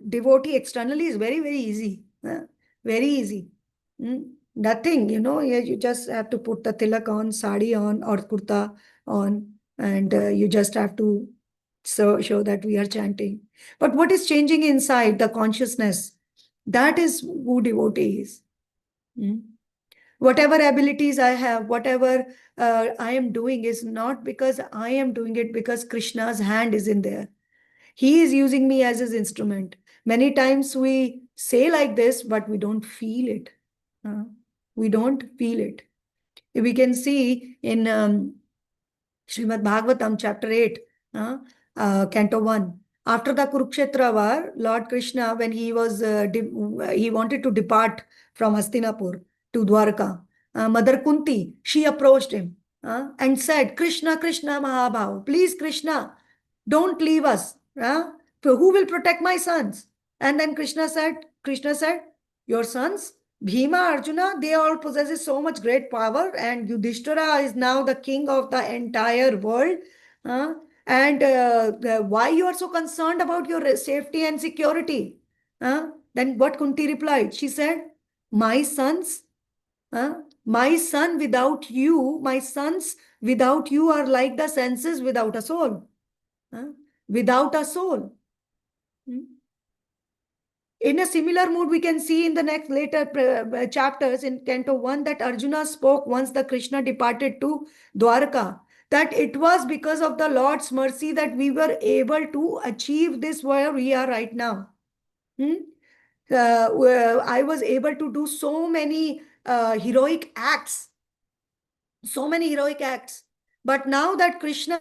devotee externally is very, very easy. Very easy. Nothing, you just have to put the tilak on, sari on, or kurta on, and you just have to show that we are chanting. But what is changing inside the consciousness? That is who devotee is. Whatever abilities I have, whatever I am doing is not because I am doing it, because Krishna's hand is in there. He is using me as his instrument. Many times we say like this, but we don't feel it. We don't feel it. We can see in Srimad Bhagavatam, chapter 8, canto 1. After the Kurukshetra war, Lord Krishna, when he wanted to depart from Hastinapur to Dwarka, Mother Kunti, she approached him and said, Krishna, Krishna Mahabhav, please Krishna, don't leave us. Who will protect my sons? And then Krishna said, your sons? Bhima, Arjuna, they all possess so much great power, and Yudhishthira is now the king of the entire world. Why you are so concerned about your safety and security? Then what Kunti replied? She said, my sons, my son without you, my sons without you are like the senses without a soul. Without a soul. In a similar mood, we can see in the next later chapters in Canto 1 that Arjuna spoke once the Krishna departed to Dwarka, that it was because of the Lord's mercy that we were able to achieve this where we are right now. I was able to do so many heroic acts. So many heroic acts. But now that Krishna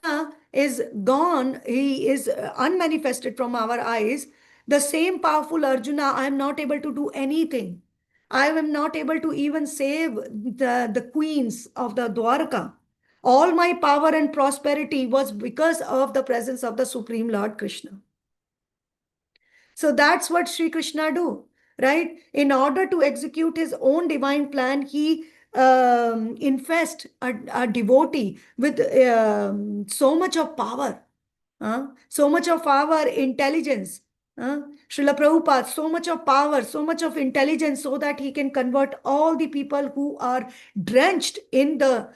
is gone, he is unmanifested from our eyes, the same powerful Arjuna, I am not able to do anything. I am not able to even save the queens of the Dwarka. All my power and prosperity was because of the presence of the Supreme Lord Krishna. So that's what Sri Krishna do, right? In order to execute his own divine plan, he infest a devotee with so much of power, so much of our intelligence. Srila Prabhupada, so much of power, so much of intelligence, so that he can convert all the people who are drenched in the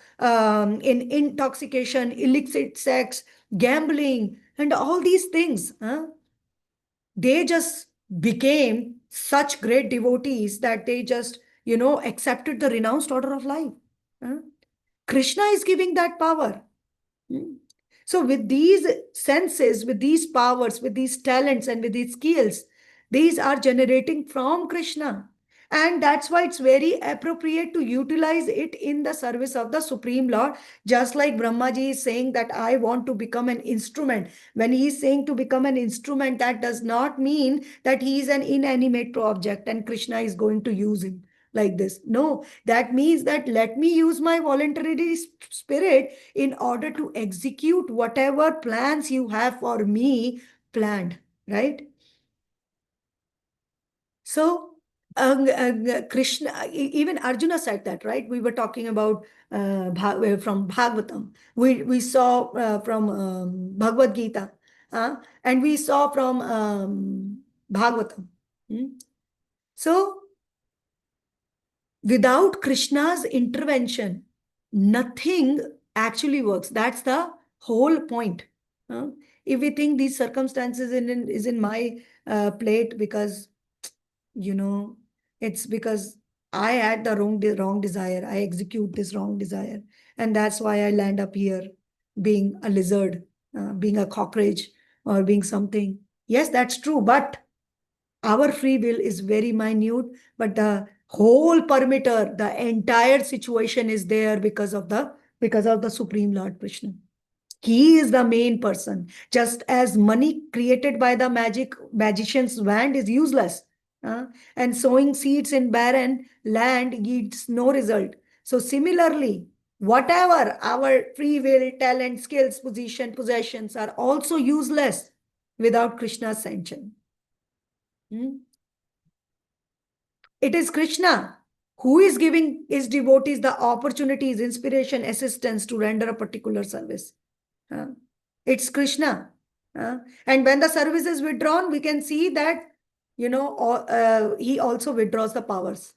in intoxication, illicit sex, gambling, and all these things. They just became such great devotees that they just, accepted the renounced order of life. Krishna is giving that power. So with these senses, with these powers, with these talents, and with these skills, these are generating from Krishna. And that's why it's very appropriate to utilize it in the service of the Supreme Lord. Just like Brahmaji is saying that I want to become an instrument. When he is saying to become an instrument, that does not mean that he is an inanimate object and Krishna is going to use him like this. No, that means that let me use my voluntary spirit in order to execute whatever plans you have for me planned, right? So Krishna, even Arjuna said that, right? We were talking about from Bhagavatam. We saw from Bhagavad Gita, and we saw from Bhagavatam. So without Krishna's intervention, nothing actually works. That's the whole point. If we think these circumstances is in my plate because, it's because I had the wrong desire. I execute this wrong desire. And that's why I land up here being a lizard, being a cockroach, or being something. Yes, that's true. But our free will is very minute. But the whole perimeter, the entire situation is there because of the Supreme Lord Krishna. He is the main person. Just as money created by the magician's wand is useless, and sowing seeds in barren land yields no result. So similarly, whatever our free will, talent, skills, possessions are also useless without Krishna's sanction. It is Krishna who is giving his devotees the opportunities, inspiration, assistance to render a particular service. It's Krishna. And when the service is withdrawn, we can see that, he also withdraws the powers.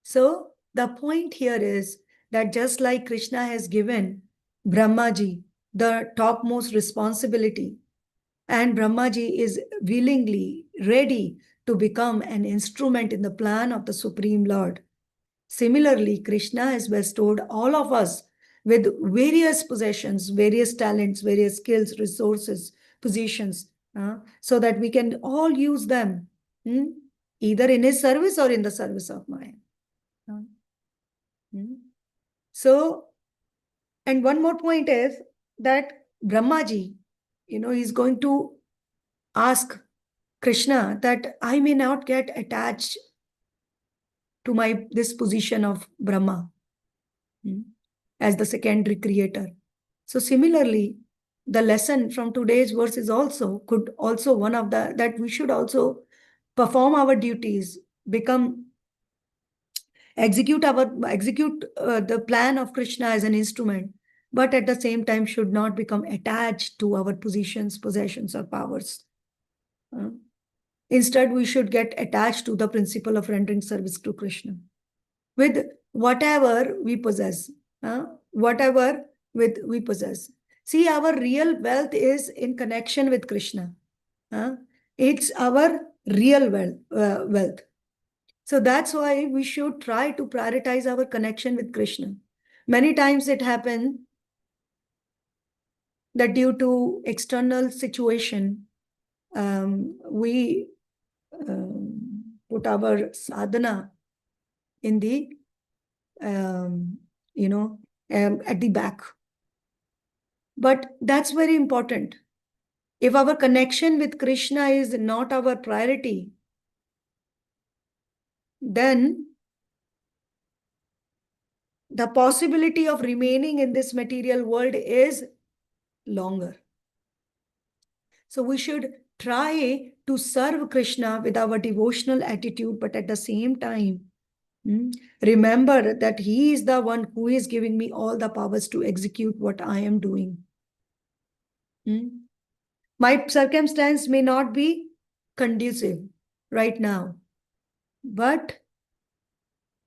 So the point here is that just like Krishna has given Brahmaji the topmost responsibility, and Brahmaji is willingly ready to become an instrument in the plan of the Supreme Lord. Similarly, Krishna has bestowed all of us with various possessions, various talents, various skills, resources, positions, so that we can all use them, either in his service or in the service of Maya. So, and one more point is that Brahmaji, he's going to ask Krishna that I may not get attached to this position of Brahma as the secondary creator. So similarly, the lesson from today's verse is that we should also perform our duties, execute the plan of Krishna as an instrument, but at the same time should not become attached to our positions, possessions, or powers. Instead, we should get attached to the principle of rendering service to Krishna with whatever we possess. We possess. See, our real wealth is in connection with Krishna. It's our real wealth. So that's why we should try to prioritize our connection with Krishna. Many times it happens that due to external situation, we put our sadhana in the, at the back. But that's very important. If our connection with Krishna is not our priority, then the possibility of remaining in this material world is longer. So we should try to serve Krishna with our devotional attitude, but at the same time, remember that he is the one who is giving me all the powers to execute what I am doing. My circumstance may not be conducive right now, but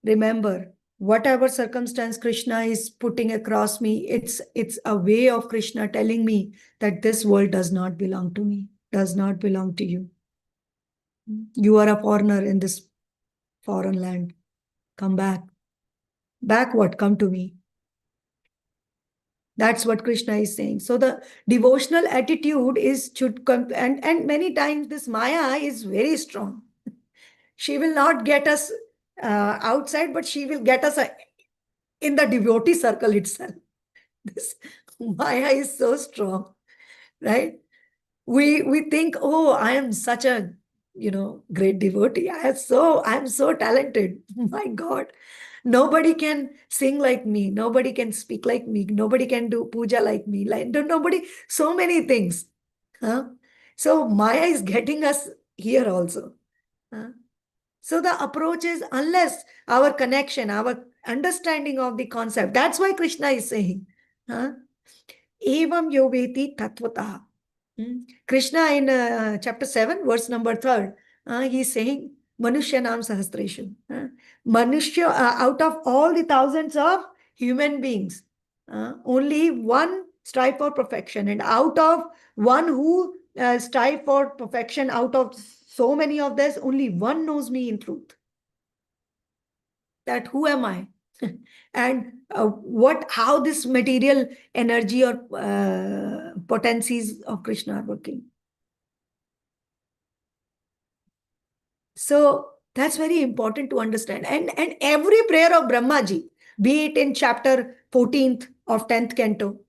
remember, whatever circumstance Krishna is putting across me, it's a way of Krishna telling me that this world does not belong to me, does not belong to you. You are a foreigner in this foreign land. Come back. Backward, come to me. That's what Krishna is saying. So the devotional attitude should come, and many times this Maya is very strong. She will not get us outside, but she will get us in the devotee circle itself. This Maya is so strong, right? We think, oh, I am such a great devotee. I am so talented. My God, nobody can sing like me. Nobody can speak like me. Nobody can do puja like me. Nobody. So many things. So Maya is getting us here also. So the approach is, unless our connection, our understanding of the concept, that's why Krishna is saying, evam yoveti tattvataha. Krishna in chapter 7, verse number 3, he is saying, Manushyanam sahasreshu. Manushya, out of all the thousands of human beings, only one strive for perfection. And out of one who strive for perfection, out of so many of this, only one knows me in truth. That who am I? And how this material energy or potencies of Krishna are working. So that's very important to understand. And every prayer of Brahmaji, be it in chapter 14th of 10th canto,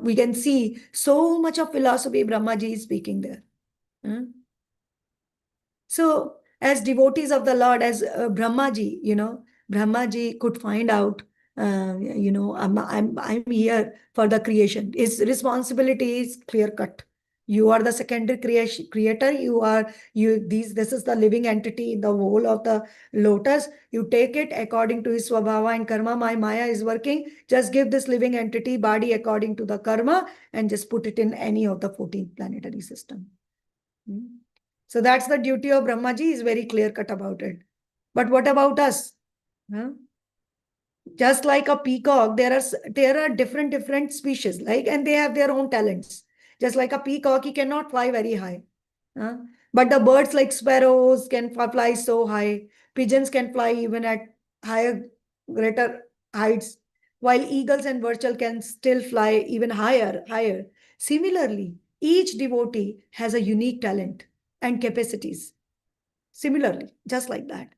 we can see so much of philosophy Brahmaji is speaking there. So as devotees of the Lord, as Brahmaji, Brahmaji could find out, I'm here for the creation. His responsibility is clear cut. You are the secondary creator. This is the living entity in the whole of the lotus. You take it according to his swabhava and karma. My Maya is working. Just give this living entity body according to the karma and just put it in any of the 14th planetary system. So that's the duty of Brahmaji, is very clear cut about it. But what about us? Just like a peacock, there are different species, and they have their own talents. Just like a peacock, he cannot fly very high. But the birds like sparrows can fly so high. Pigeons can fly even at greater heights, while eagles and vultures can still fly even higher. Similarly, each devotee has a unique talent and capacities. Similarly, just like that.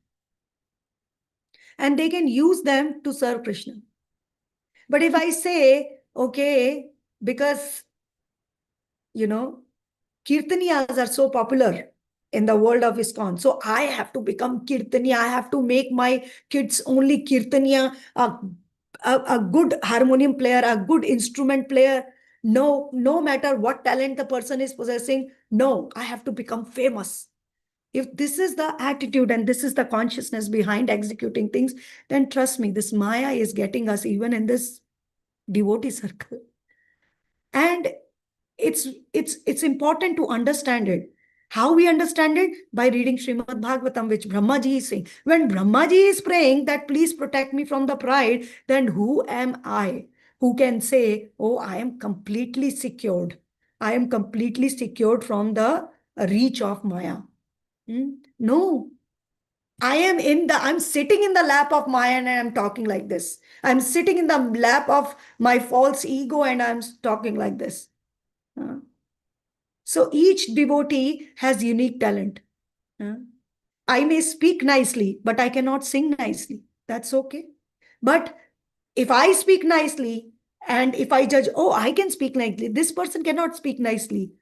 And they can use them to serve Krishna. But if I say, okay, because, Kirtaniyas are so popular in the world of ISKCON, so I have to become Kirtaniya, I have to make my kids only Kirtaniya, a good harmonium player, a good instrument player. No matter what talent the person is possessing, no, I have to become famous. If this is the attitude and this is the consciousness behind executing things, then trust me, this Maya is getting us even in this devotee circle. And it's important to understand it. How we understand it? By reading Srimad Bhagavatam, which Brahmaji is saying. When Brahmaji is praying that please protect me from the pride, then who am I who can say, oh, I am completely secured. I am completely secured from the reach of Maya. No. I'm sitting in the lap of Maya and I'm talking like this. I'm sitting in the lap of my false ego and I'm talking like this. So each devotee has unique talent. I may speak nicely, but I cannot sing nicely. That's okay. But if I speak nicely and if I judge, oh, I can speak nicely, this person cannot speak nicely.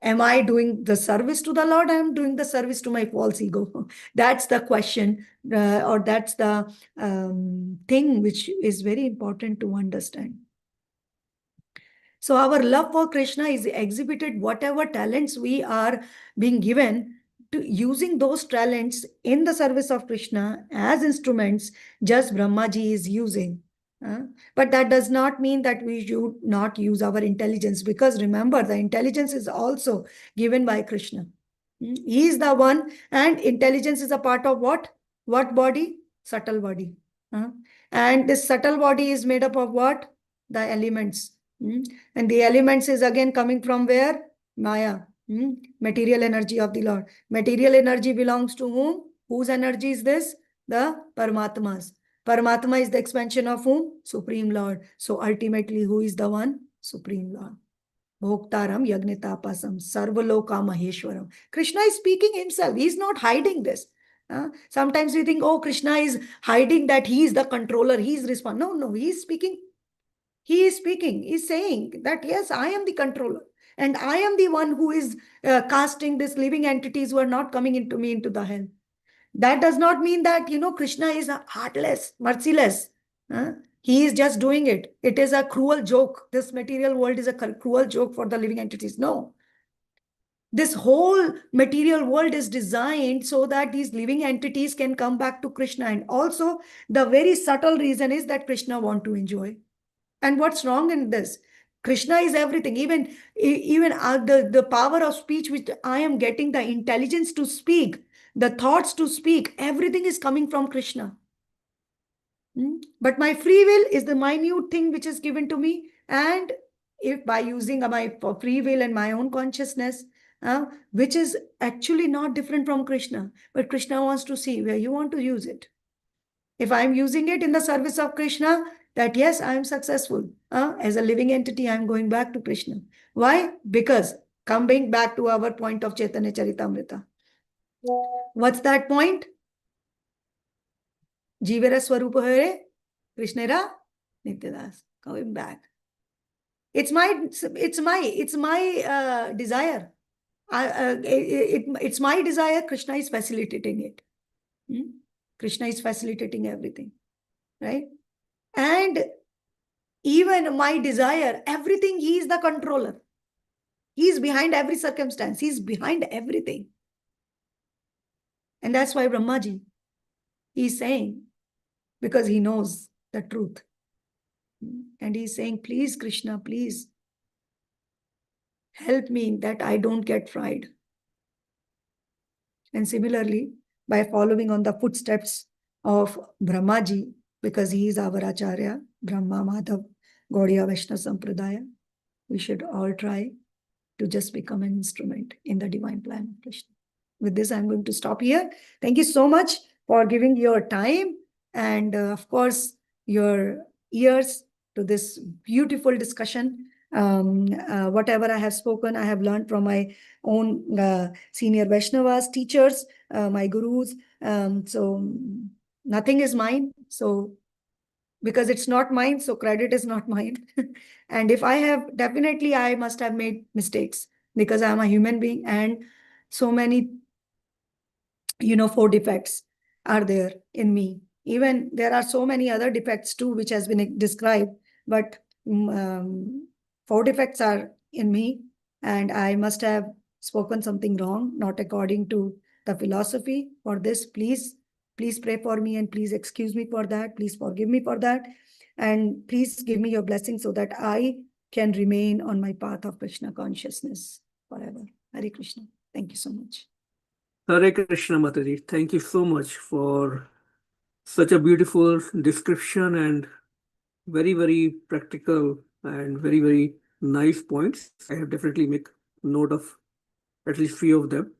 Am I doing the service to the Lord? I am doing the service to my false ego. That's the question, or that's the thing which is very important to understand. So our love for Krishna is exhibited whatever talents we are being given to using those talents in the service of Krishna as instruments, just Brahmaji is using. But that does not mean that we should not use our intelligence, because remember, the intelligence is also given by Krishna. He is the one, and intelligence is a part of what? What body? Subtle body. And this subtle body is made up of what? The elements. And the elements is again coming from where? Maya. Material energy of the Lord. Material energy belongs to whom? Whose energy is this? The Paramatma's. Paramatma is the expansion of whom? Supreme Lord. So ultimately, who is the one? Supreme Lord. Bhoktaram yagnitapasam sarvaloka maheshwaram. Krishna is speaking himself. He is not hiding this. Sometimes we think, oh, Krishna is hiding that he is the controller. He is responsible. No, he is speaking. He is speaking. He is saying that, yes, I am the controller. And I am the one who is casting these living entities who are not coming into me into the hell. That does not mean that, Krishna is heartless, merciless. He is just doing it. It is a cruel joke. This material world is a cruel joke for the living entities. No. This whole material world is designed so that these living entities can come back to Krishna. And also, the very subtle reason is that Krishna wants to enjoy. And what's wrong in this? Krishna is everything. Even the power of speech, which I am getting, the intelligence to speak, the thoughts to speak, everything is coming from Krishna. But my free will is the minute thing which is given to me. And if by using my free will and my own consciousness, which is actually not different from Krishna, but Krishna wants to see where you want to use it. If I'm using it in the service of Krishna, that yes, I am successful. As a living entity, I'm going back to Krishna. Why? Because coming back to our point of Chaitanya Charitamrita. What's that point? Jivera Swarupa Hare, Krishnera Nityadas. Going back. It's my desire. It's my desire. Krishna is facilitating it. Krishna is facilitating everything, right? And even my desire, everything, he is the controller. He is behind every circumstance. He is behind everything. And that's why Brahmaji, he is saying, because he knows the truth. And he is saying, please, Krishna, please help me that I don't get fried. And similarly, by following on the footsteps of Brahmaji, because he is our Acharya, Brahma, Madhav, Gaudiya Vaishnava Sampradaya, we should all try to just become an instrument in the divine plan of Krishna. With this, I'm going to stop here. Thank you so much for giving your time and, of course, your ears to this beautiful discussion. Whatever I have spoken, I have learned from my own senior Vaishnavas, teachers, my gurus. So nothing is mine. So because it's not mine, so credit is not mine. And if I have, definitely I must have made mistakes because I'm a human being and so many, 4 defects are there in me. Even there are so many other defects too, which has been described, but 4 defects are in me and I must have spoken something wrong, not according to the philosophy for this. Please pray for me and please excuse me for that. Please forgive me for that. And please give me your blessing so that I can remain on my path of Krishna consciousness forever. Hare Krishna. Thank you so much. Hare Krishna, Mataji. Thank you so much for such a beautiful description and very, very practical and very, very nice points. I have definitely make note of at least few of them.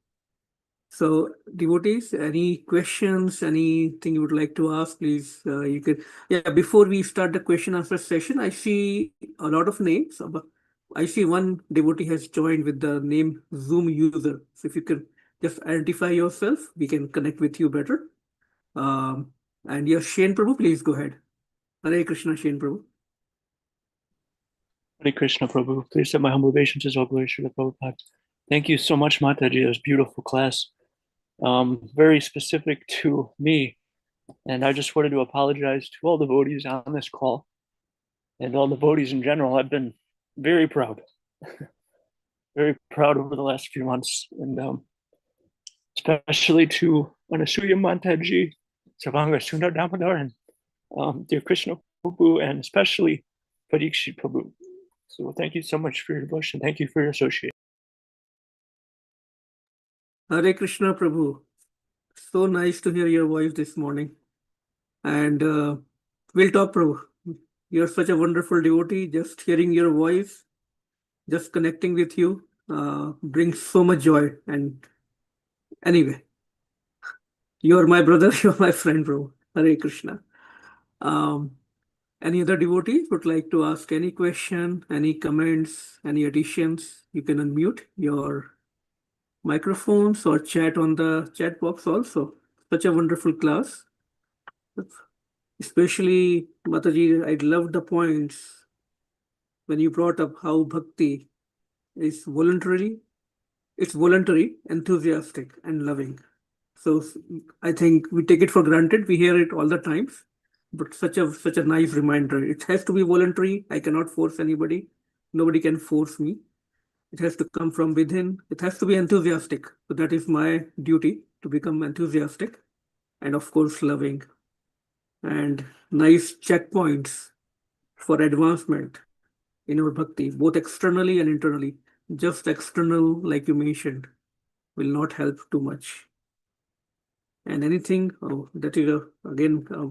So, devotees, any questions, anything you would like to ask, please, you can. Yeah, before we start the question answer session, I see a lot of names. I see one devotee has joined with the name Zoom user. So if you can just identify yourself, we can connect with you better. And yes, Shane Prabhu, please go ahead. Hare Krishna, Shane Prabhu. Hare Krishna, Prabhu. Please accept my humble obeisances, all glory to the Prabhupada. Thank you so much, Mataji. It was a beautiful class. Very specific to me. And I just wanted to apologize to all devotees on this call and all devotees in general. I've been very proud, very proud over the last few months. And especially to Anasuya Mataji, Sarvanga Sundar Damodar, and dear Krishna Prabhu, and especially Parikshit Prabhu. So thank you so much for your devotion. Thank you for your association. Hare Krishna, Prabhu. So nice to hear your voice this morning. And we'll talk, Prabhu. You're such a wonderful devotee. Just hearing your voice, just connecting with you brings so much joy. And anyway, you're my brother, you're my friend, Prabhu. Hare Krishna. Any other devotees would like to ask any question, any comments, any additions? You can unmute your microphones or chat on the chat box also. Such a wonderful class. Especially, Mataji, I loved the points when you brought up how bhakti is voluntary, enthusiastic, and loving. So I think we take it for granted. We hear it all the times, but such a nice reminder. It has to be voluntary. I cannot force anybody. Nobody can force me. It has to come from within. It has to be enthusiastic. So that is my duty, to become enthusiastic and of course loving. And nice checkpoints for advancement in our bhakti, both externally and internally. Just external, like you mentioned, will not help too much. And anything, that is again a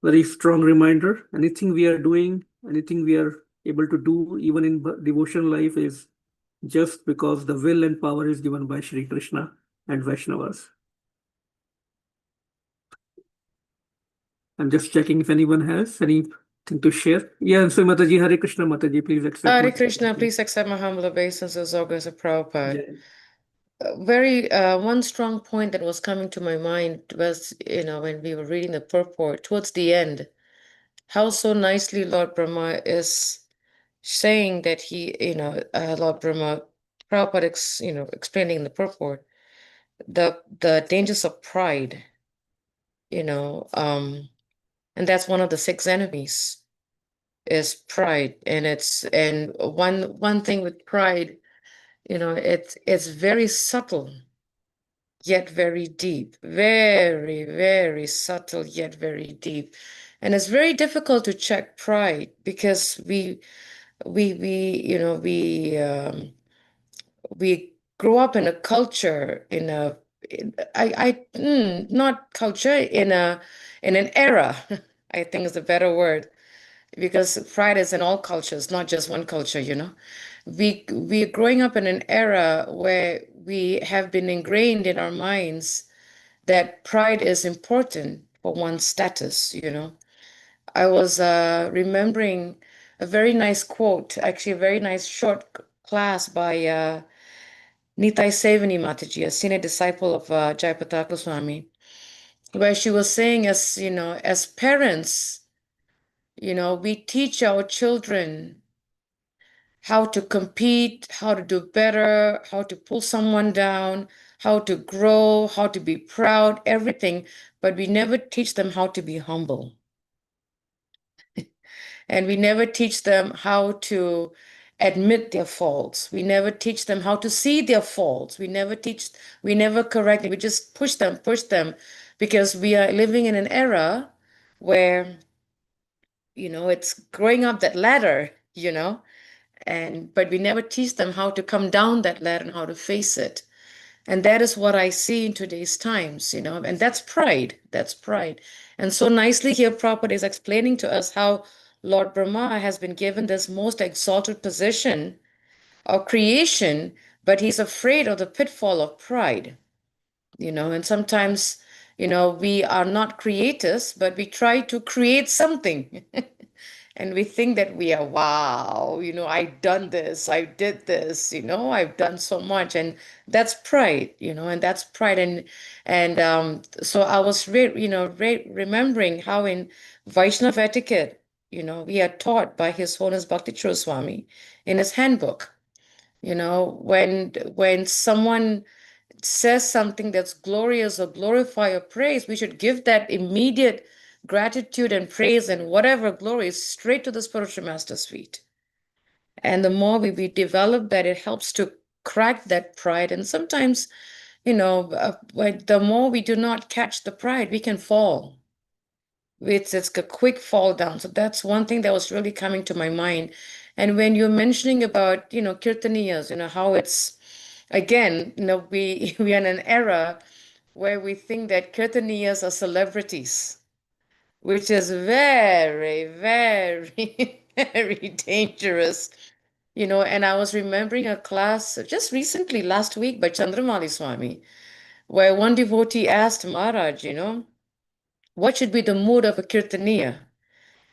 very strong reminder. Anything we are doing, anything we are able to do, even in devotional life, is just because the will and power is given by Shri Krishna and Vaishnavas. I'm just checking if anyone has anything to share. Yeah, so Mataji, Hare Krishna, Mataji, please accept. Hare Krishna, please accept my humble obeisances, all glories of Prabhupada. One strong point that was coming to my mind was, when we were reading the purport towards the end, how so nicely Lord Brahma is saying that he, Lord Brahma, Prabhupada, explaining in the purport, the dangers of pride, and that's one of the 6 enemies is pride. And one thing with pride, it's very subtle, yet very deep, very, very subtle, yet very deep. And it's very difficult to check pride because we grow up in a culture, not culture, in an era, I think is a better word, because pride is in all cultures, not just one culture, We're growing up in an era where we have been ingrained in our minds that pride is important for one's status, I was remembering a very nice quote, actually a very nice short class by Nitai Sevani Mataji, a senior disciple of Jayapataka Goswami, where she was saying, as parents, we teach our children how to compete, how to do better, how to pull someone down, how to grow, how to be proud, everything, but we never teach them how to be humble. And we never teach them how to admit their faults. We never teach them how to see their faults. We never correct them. We just push them, because we are living in an era where, it's growing up that ladder, but we never teach them how to come down that ladder and how to face it. And that is what I see in today's times, and that's pride. That's pride. And so nicely here, Prabhupada is explaining to us how Lord Brahma has been given this most exalted position of creation, but he's afraid of the pitfall of pride, and sometimes, we are not creators, but we try to create something. And we think that we are, wow, I've done this, I did this, I've done so much. And that's pride, and that's pride. So I was, remembering how in Vaishnava etiquette, we are taught by His Holiness Bhakti Swami in his handbook, when someone says something that's glorious or glorify or praise, we should give that immediate gratitude and praise and whatever glory straight to the spiritual master's feet. And the more we develop that, it helps to crack that pride. And sometimes, the more we do not catch the pride, we can fall. It's a quick fall down. So that's one thing that was really coming to my mind. And when you're mentioning about, kirtaniyas, how it's, again, we are in an era where we think that kirtaniyas are celebrities, which is very, very, very dangerous. And I was remembering a class just recently, last week, by Chandramali Swami, where one devotee asked Maharaj, what should be the mood of a kirtaniya?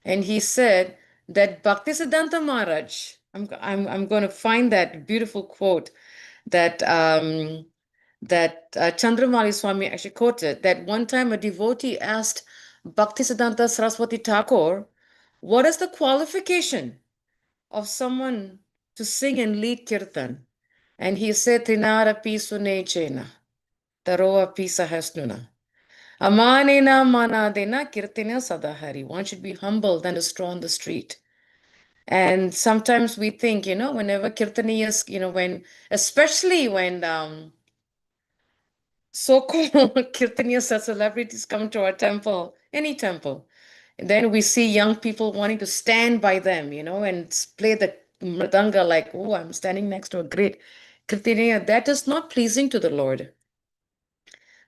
And he said that Bhaktisiddhanta Maharaj, I'm going to find that beautiful quote that Chandramali Swami actually quoted, that one time a devotee asked Bhaktisiddhanta Saraswati Thakur, what is the qualification of someone to sing and lead kirtan? And he said, Trinara pisune chena, taroa pisa hasnuna. Amanena manadena kirtina sadahari. One should be humble than a straw on the street. And sometimes we think, whenever kirtaniyas, especially when so-called kirtaniyas celebrities come to our temple, any temple, and then we see young people wanting to stand by them, and play the mridanga like, oh, I'm standing next to a great kirtaniya. That is not pleasing to the Lord.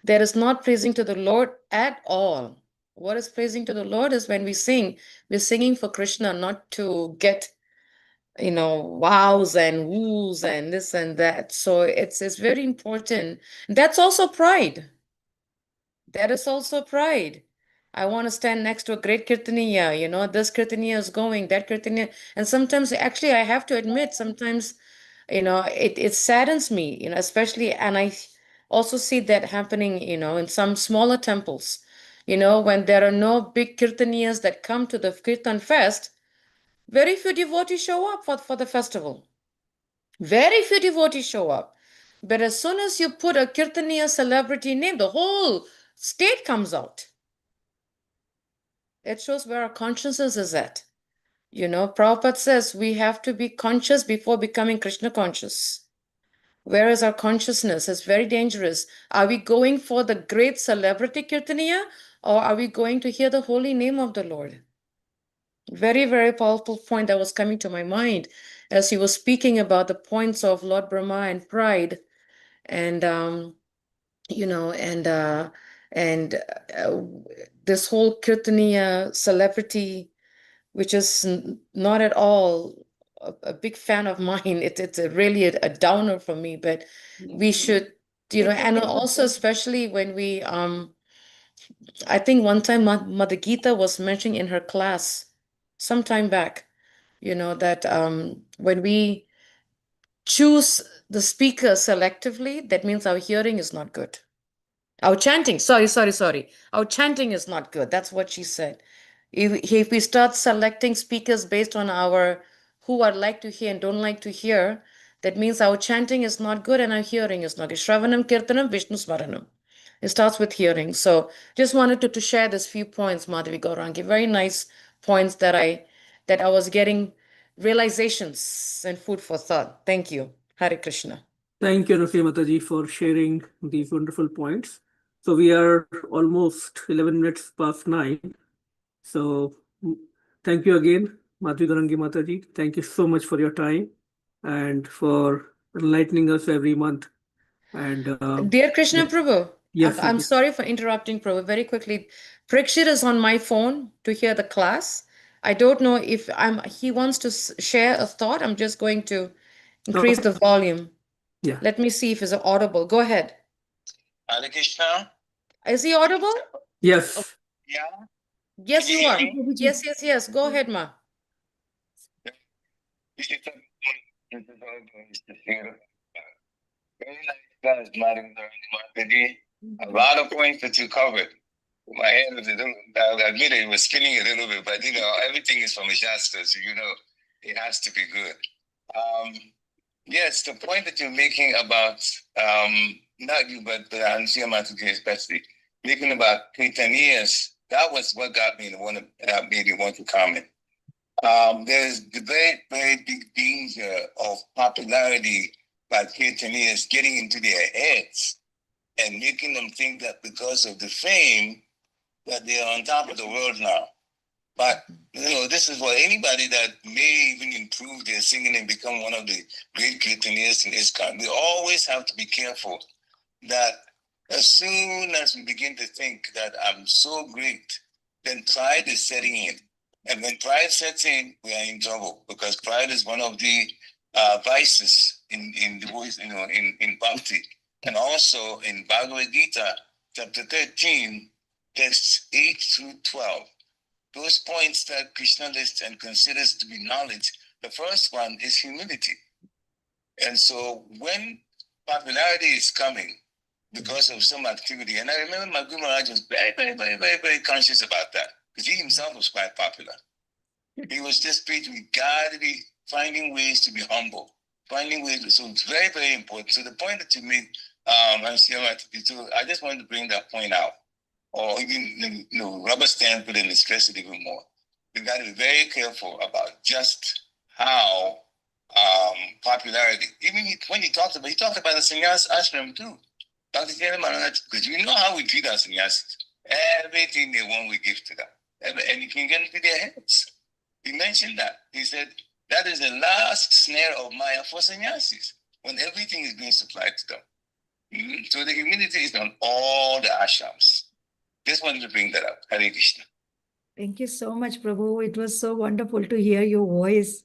That is not pleasing to the Lord at all. What is pleasing to the Lord is when we sing, we're singing for Krishna, not to get, wows and woos and this and that. So it's very important. That's also pride. That is also pride. I want to stand next to a great kirtaniya, this kirtaniya is going, that kirtaniya. And sometimes, actually, I have to admit, sometimes, it saddens me, especially, and I also see that happening, in some smaller temples, when there are no big kirtaniyas that come to the kirtan fest, very few devotees show up for the festival. Very few devotees show up. But as soon as you put a kirtaniya celebrity name, the whole state comes out. It shows where our consciousness is at. Prabhupada says we have to be conscious before becoming Krishna conscious. Where is our consciousness? It's very dangerous. Are we going for the great celebrity kirtaniya, or are we going to hear the holy name of the Lord? Very, very powerful point that was coming to my mind as he was speaking about the points of Lord Brahma and pride, and this whole kirtaniya celebrity, which is not at all a big fan of mine. It's really a downer for me, but we should, and also especially when we, I think one time Mother Gita was mentioning in her class some time back, that when we choose the speaker selectively, that means our hearing is not good. Our chanting, sorry. Our chanting is not good. That's what she said. If we start selecting speakers based on who I'd like to hear and don't like to hear, that means our chanting is not good and our hearing is not good. Shravanam, Kirtanam, Vishnu Smaranam. It starts with hearing. So just wanted to share this few points, Madhavi Gaurangi. Very nice points that I was getting realizations and food for thought. Thank you. Hare Krishna. Thank you, Anusuya Mataji, for sharing these wonderful points. So we are almost 11 minutes past 9. So thank you again, Madhavi Gaurangi Mataji. Thank you so much for your time and for enlightening us every month. And Dear Krishna Prabhu, yes, I'm Mataji. sorry for interrupting, Prabhu. Very quickly, Prakshit is on my phone to hear the class. I don't know if he wants to share a thought. I'm just going to increase the volume. Yeah. Let me see if it's audible. Go ahead. Hare Krishna. Is he audible? Yes. Yeah. Yes, Can you you hear are. me? Yes. Go ahead, ma. This is very nice class, Madam Mataji. A lot of points that you covered. My head was a little, I'll admit it was spinning a little bit, but everything is from the Shastra, so it has to be good. Yes, the point that you're making about, not you, but Anusuya Mataji especially, making about Kirtaniyas, that was what got me to want to comment. There's the very, very big danger of popularity by Kirtaniyas getting into their heads and making them think that because of the fame that they are on top of the world now. But this is for anybody that may even improve their singing and become one of the great Kirtaniyas in ISKCON. We always have to be careful that as soon as we begin to think that I'm so great, then pride is setting in. And when pride sets in, we are in trouble, because pride is one of the vices in bhakti. And also in Bhagavad Gita, chapter 13, texts 8 through 12. Those points that Krishna lists and considers to be knowledge, the first one is humility. And so when popularity is coming because of some activity, and I remember my Guru Maharaj was very, very, very, very, very conscious about that, because he himself was quite popular. He was just preaching, we got to be finding ways to be humble, finding ways. So it's very, very important. So the point that you made, I just wanted to bring that point out, or even rubber stamp it and stress it even more. We got to be very careful about just how popularity. Even when he talked about the sannyas ashram too. Because you know how we treat our sannyasis. Everything they want, we give to them, and you can get into their heads. He mentioned that. He said that is the last snare of Maya for sannyasis, when everything is being supplied to them. So the humility is on all the ashrams. Just wanted to bring that up. Hare Krishna. Thank you so much, Prabhu. It was so wonderful to hear your voice.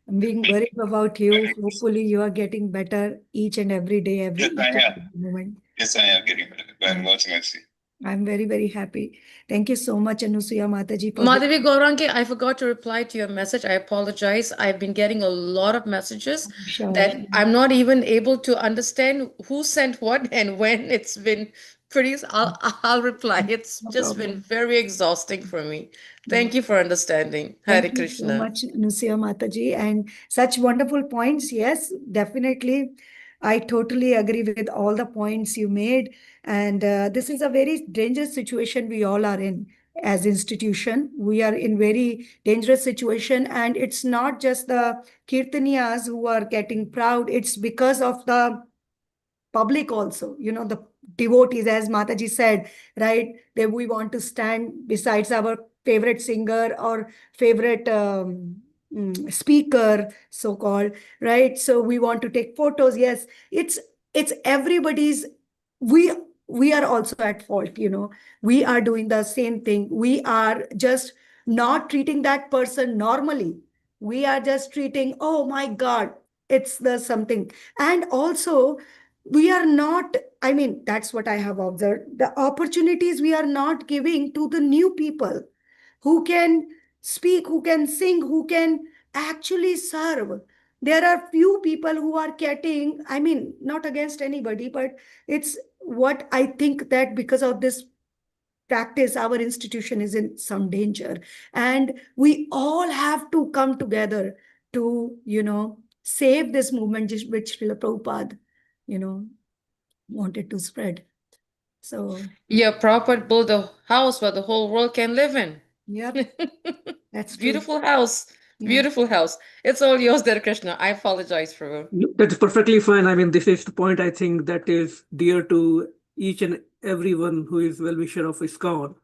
I'm being worried about you. Hopefully, you are getting better each and every day, Yes, I am. moment. Yes, I am getting better. I'm watching and see. I'm very, very happy. Thank you so much, Anusuya Mataji. Madhavi Gaurangi, I forgot to reply to your message. I apologize. I've been getting a lot of messages that I'm not even able to understand who sent what and when. It's been pretty. I'll reply. It's just been very exhausting for me. Thank you for understanding. Hare Thank you Krishna. so much, Anusuya Mataji, and such wonderful points. Yes, definitely. I totally agree with all the points you made. And this is a very dangerous situation we all are in as institution. We are in very dangerous situation. And it's not just the Kirtaniyas who are getting proud. It's because of the public also, the devotees, as Mataji said, right? That we want to stand besides our favorite singer or favorite speaker, so-called, right? So we want to take photos. Yes, it's everybody's. We are also at fault. We are doing the same thing. We are just not treating that person normally. We are just treating, oh my God, it's the something. And also, we are not, that's what I have observed. The opportunities we are not giving to the new people who can speak, who can sing, who can actually serve. There are few people who are getting, not against anybody, but it's what I think that because of this practice, our institution is in some danger. And we all have to come together to, save this movement, which Srila Prabhupada, wanted to spread. So Yeah, Prabhupada build a house where the whole world can live in. yeah, that's true. Beautiful house. Beautiful house. It's all yours there, Krishna. I apologize, Prabhu. That's perfectly fine. I mean, this is the point I think that is dear to each and everyone who is well-wisher of ISKCON.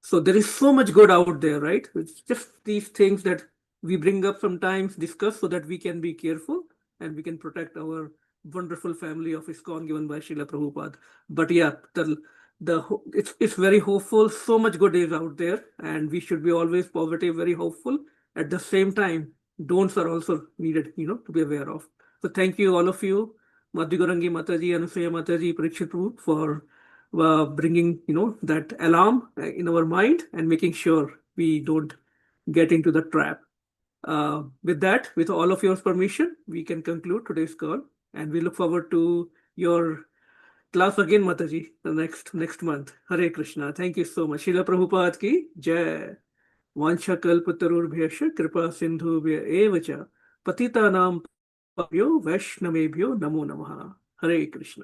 So there is so much good out there, right? It's just these things that we bring up sometimes, discuss so that we can be careful and we can protect our wonderful family of ISKCON given by Srila Prabhupada. But yeah, it's very hopeful. So much good is out there, and we should be always positive, very hopeful. At the same time, don'ts are also needed, to be aware of. So thank you, all of you, Madhavi Gaurangi Mataji, Anusaya Mataji, Parikshit Prabhu, for bringing, that alarm in our mind and making sure we don't get into the trap. With that, with all of your permission, we can conclude today's call, and we look forward to your class again, Mataji, the next month. Hare Krishna. Thank you so much. Srila Prabhupada ki jai. वाञ्छाकल्पतरुर्भ्यश्च कृपा सिन्धुभ्य एव च पतितानां पावनेभ्यो वैष्णवेभ्यो नमो नमः. हरे कृष्ण.